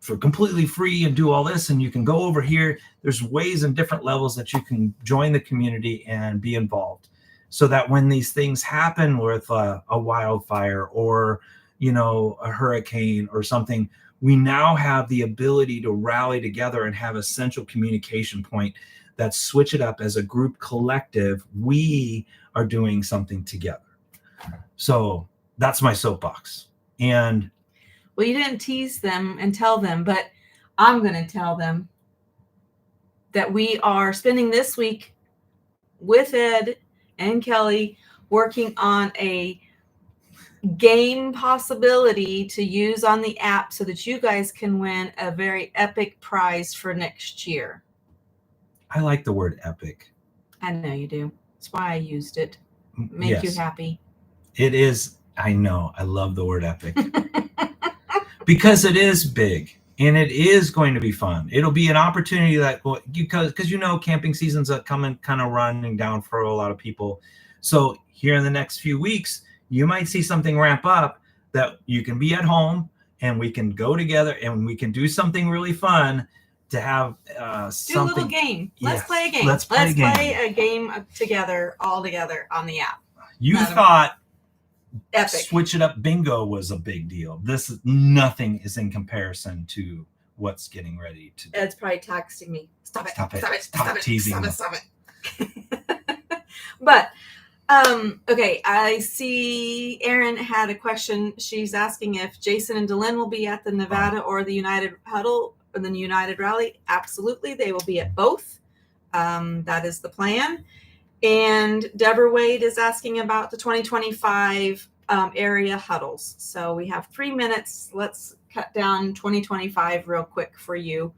for completely free and do all this, and you can go over here. There's ways and different levels that you can join the community and be involved, so that when these things happen with a wildfire or, you know, a hurricane or something, we now have the ability to rally together and have a central communication point that switch it up as a group collective. We are doing something together. So that's my soapbox. And well, you didn't tease them and tell them, but I'm going to tell them that we are spending this week with Ed and Kelly working on a game possibility to use on the app so that you guys can win a very epic prize for next year. I like the word epic. I know you do. That's why I used it. Make you happy. It is. I know. I love the word epic. Because it is big and it is going to be fun. It'll be an opportunity that, because you know, camping season's coming, kind of running down for a lot of people. So here in the next few weeks, you might see something ramp up that you can be at home and we can go together and we can do something really fun to have something. Do a little game. Let's play a game. Let's play a game together, all together on the app. You thought epic Switch It Up bingo was a big deal. Nothing is in comparison to what's getting ready to do. Ed's probably texting me. Stop it. Stop teasing. Stop it. But okay, I see Erin had a question. She's asking if Jason and Dylan will be at the Nevada or the United Huddle or the United Rally. Absolutely, they will be at both. That is the plan. And Deborah Wade is asking about the 2025 area huddles. So we have 3 minutes. Let's cut down 2025 real quick for you.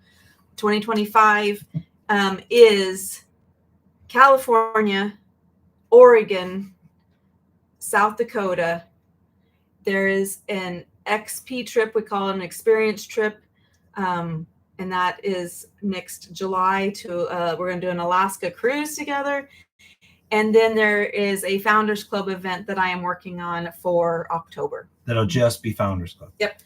2025 is California, Oregon, South Dakota. There is an XP trip. We call it an experience trip. And that is next July we're going to do an Alaska cruise together. And then there is a Founders Club event that I am working on for October. That'll just be Founders Club. Yep.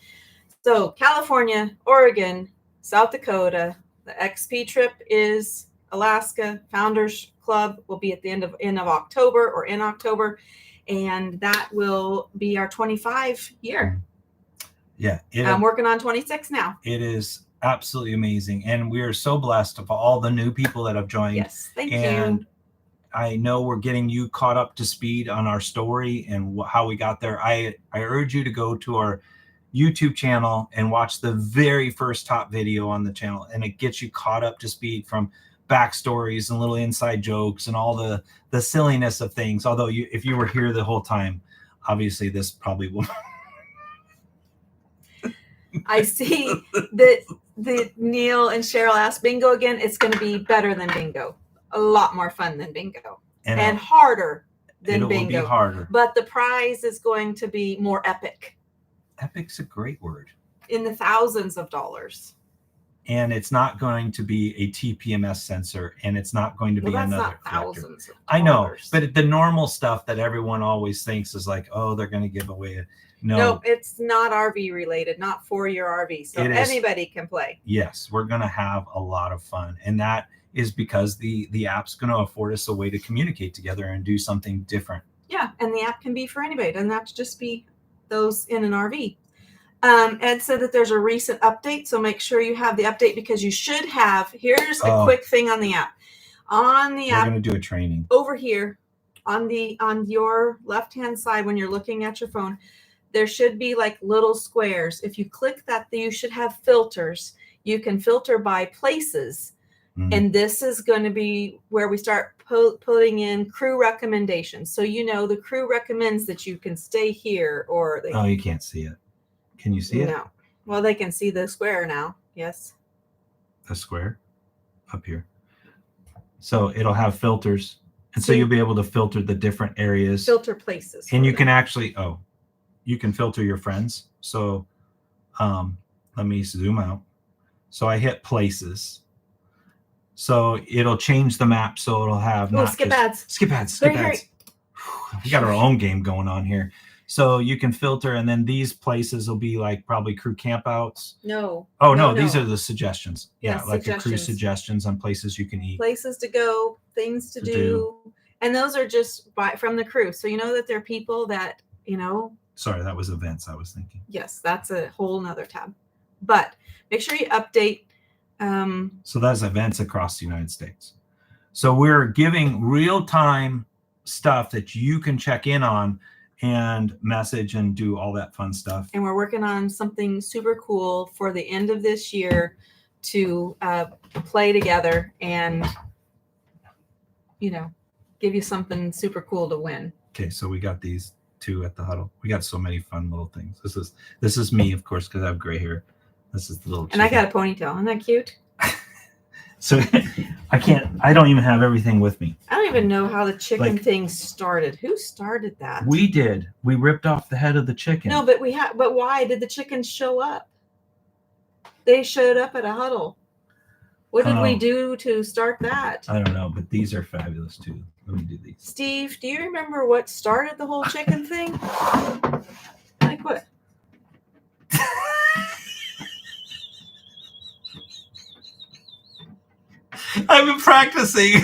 So California, Oregon, South Dakota. The XP trip is Alaska. Founders Club will be at the end of October or in October. And that will be our 25 year. Yeah. I'm working on 26 now. It is absolutely amazing. And we are so blessed of all the new people that have joined. Yes. Thank you. I know we're getting you caught up to speed on our story and how we got there. I urge you to go to our YouTube channel and watch the very first top video on the channel, and it gets you caught up to speed from backstories and little inside jokes and all the silliness of things. Although if you were here the whole time, obviously this probably will. I see that Neil and Cheryl asked bingo again. It's going to be better than bingo. A lot more fun than bingo and harder than bingo. It'll be harder. But the prize is going to be more epic. Epic's a great word. In the thousands of dollars. And it's not going to be a TPMS sensor, and it's not going to be that's another. Not thousands of I know, but the normal stuff that everyone always thinks is like, oh, they're going to give away. No, it's not RV related, not for your RV. So anybody can play. Yes, we're going to have a lot of fun, and that is because the app's going to afford us a way to communicate together and do something different. Yeah, and the app can be for anybody. It doesn't have to just be those in an RV. Ed said that there's a recent update, so make sure you have the update because you should have. Here's a quick thing on the app. On the app, we're going to do a training over here on your left-hand side when you're looking at your phone. There should be like little squares. If you click that, you should have filters. You can filter by places. And this is going to be where we start putting in crew recommendations. So, the crew recommends that you can stay here or Oh, you can't see it. Can you see it? No. Well, they can see the square now. Yes. The square up here. So it'll have filters. And so you'll be able to filter the different areas. Filter places. And you can actually, you can filter your friends. So let me zoom out. So I hit places. So it'll change the map. So it'll have not skip just ads. Skip ads. Skip ads. We got our own game going on here. So you can filter, and then these places will be like probably crew campouts. No. Oh, no, these are the suggestions. Yeah, like the crew suggestions on places you can eat. Places to go, things to do. And those are just from the crew. So you know that there are people that, Sorry, that was events I was thinking. Yes, that's a whole nother tab. But make sure you update. So that's events across the United States. So we're giving real-time stuff that you can check in on and message and do all that fun stuff. And we're working on something super cool for the end of this year to play together and, give you something super cool to win. Okay, so we got these two at the huddle. We got so many fun little things. This is me, of course, because I have gray hair. This is the little chicken. And I got a ponytail. Isn't that cute? So I don't even have everything with me. I don't even know how the chicken thing started. Who started that? We did. We ripped off the head of the chicken. No, but but why did the chickens show up? They showed up at a huddle. What did we do to start that? I don't know, but these are fabulous too. Let me do these. Steve, do you remember what started the whole chicken thing? Like what? I've been practicing.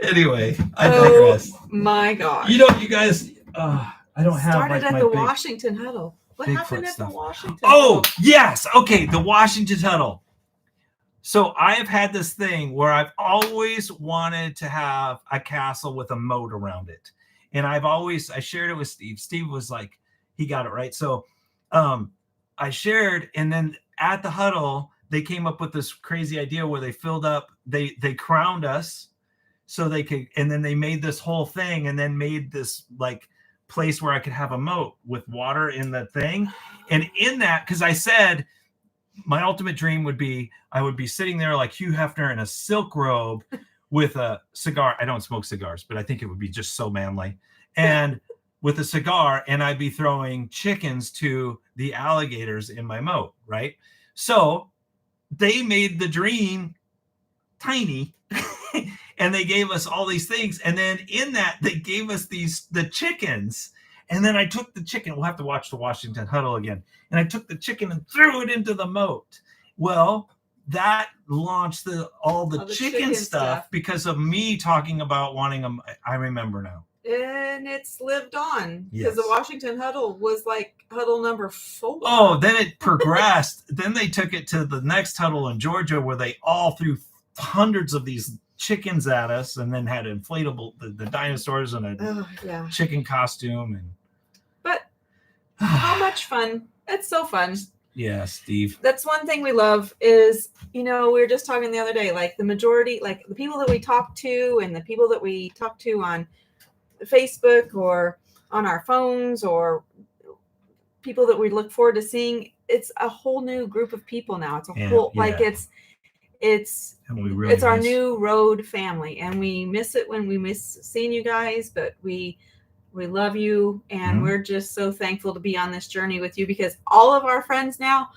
Anyway, I digress. My God. You guys, I don't have started like at the Washington huddle. What happened at the Washington huddle? Yes. Okay, the Washington huddle. So I have had this thing where I've always wanted to have a castle with a moat around it. And I shared it with Steve. Steve was like, he got it right. So I shared, and then at the huddle, they came up with this crazy idea where they filled up, they crowned us so they could, and then they made this whole thing and then made this like place where I could have a moat with water in the thing. And in that, because I said my ultimate dream would be I would be sitting there like Hugh Hefner in a silk robe with a cigar. I don't smoke cigars, but I think it would be just so manly. And with a cigar, and I'd be throwing chickens to the alligators in my moat, right? So they made the dream tiny and they gave us all these things. And then in that, they gave us the chickens. And then I took the chicken. We'll have to watch the Washington huddle again. And I took the chicken and threw it into the moat. Well, that launched all the chicken stuff because of me talking about wanting them. I remember now. And it's lived on Yes. because the Washington huddle was like huddle number 4. Oh, then it progressed. Then they took it to the next huddle in Georgia where they all threw hundreds of these chickens at us and then had inflatable the dinosaurs and a chicken costume. But how much fun. It's so fun. Yeah, Steve. That's one thing we love is, we were just talking the other day, like the majority, like the people that we talk to and the people that we talk to on Facebook or on our phones or people that we look forward to seeing, it's a whole new group of people now. It's a whole like it's our new road family, and we miss it when we miss seeing you guys, but we love you, and we're just so thankful to be on this journey with you because all of our friends now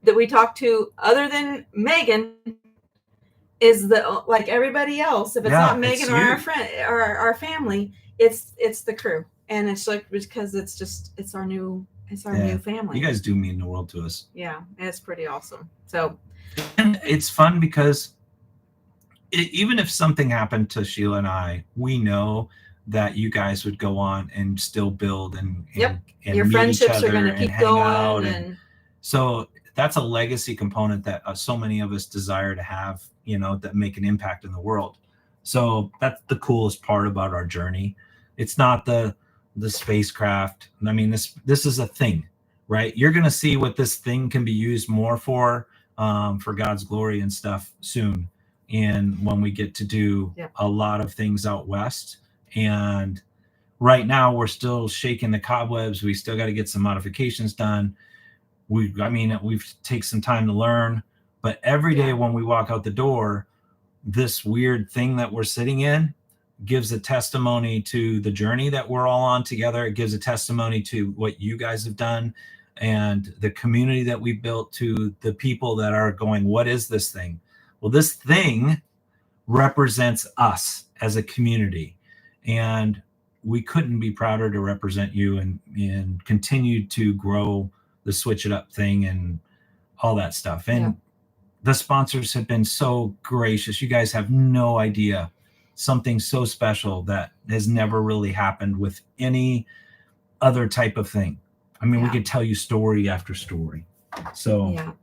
that we talk to, other than Megan, is like everybody else. If it's not Megan or our friend or our family, it's the crew, and it's like because it's our new family. You guys do mean the world to us. Yeah, it's pretty awesome. So, and it's fun because even if something happened to Sheila and I, we know that you guys would go on and still build and your friendships are going to keep going, and so that's a legacy component that so many of us desire to have, that make an impact in the world. So that's the coolest part about our journey. It's not the spacecraft. I mean, this is a thing, right? You're going to see what this thing can be used more for God's glory and stuff soon. And when we get to do a lot of things out west, and right now we're still shaking the cobwebs. We still got to get some modifications done. We've take some time to learn, but every day when we walk out the door, this weird thing that we're sitting in, gives a testimony to the journey that we're all on together. It gives a testimony to what you guys have done and the community that we built, to the people that are going, what is this thing? Well, this thing represents us as a community, and we couldn't be prouder to represent you and continue to grow the Switch It Up thing and all that stuff. And the sponsors have been so gracious. You guys have no idea. Something so special that has never really happened with any other type of thing. I mean, we could tell you story after story. So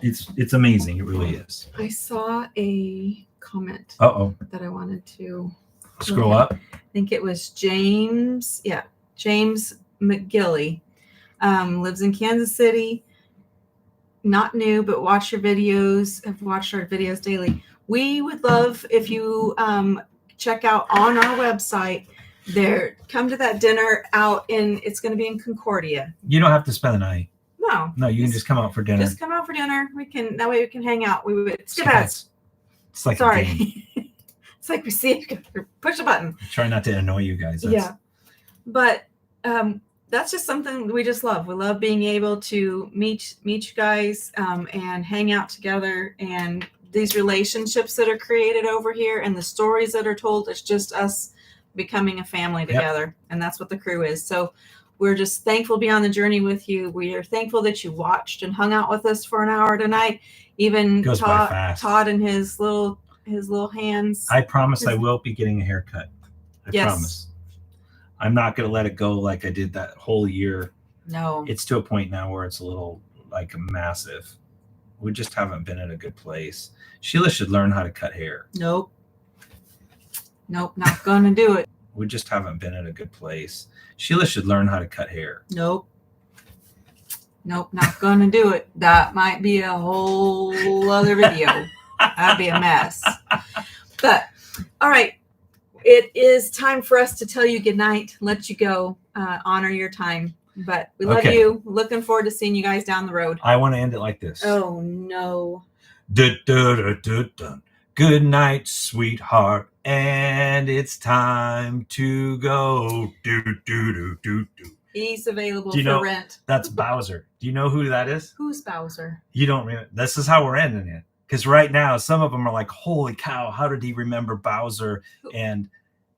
it's amazing. It really is. I saw a comment that I wanted to scroll up. I think it was James. Yeah. James McGilly, lives in Kansas City. Not new, but watch your videos. I've watched our videos daily. We would love if you check out on our website there. Come to that dinner out in, it's going to be in Concordia. You don't have to spend the night. No, you can just come out for dinner. Just come out for dinner. We can, that way we can hang out. We would skip ads. It's like a game. It's like we see it, push a button. Try not to annoy you guys. But that's just something we just love. We love being able to meet you guys and hang out together, and these relationships that are created over here and the stories that are told. It's just us becoming a family together. And that's what the crew is. So we're just thankful to be on the journey with you. We are thankful that you watched and hung out with us for an hour tonight. Even Todd and his little hands. I promise I will be getting a haircut. I promise. I'm not going to let it go like I did that whole year. No. It's to a point now where it's a little like massive. We just haven't been in a good place. Sheila should learn how to cut hair. Nope, not going to do it. We just haven't been in a good place. Sheila should learn how to cut hair. Nope, not going to do it. That might be a whole other video. That'd be a mess. But, all right. It is time for us to tell you goodnight, let you go, honor your time. But we love you. Looking forward to seeing you guys down the road. I want to end it like this. Oh, no. Good night, sweetheart. And it's time to go. He's available for rent. That's Bowser. Do you know who that is? Who's Bowser? You don't remember. This is how we're ending it. Because right now, some of them are like, holy cow, how did he remember Bowser? And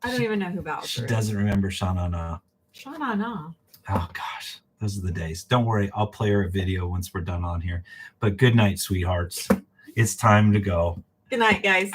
I don't even know who Bowser is. She doesn't remember Sha-Na-Na. Sha-Na-Na. Oh, gosh. Those are the days. Don't worry. I'll play her a video once we're done on here. But good night, sweethearts. It's time to go. Good night, guys.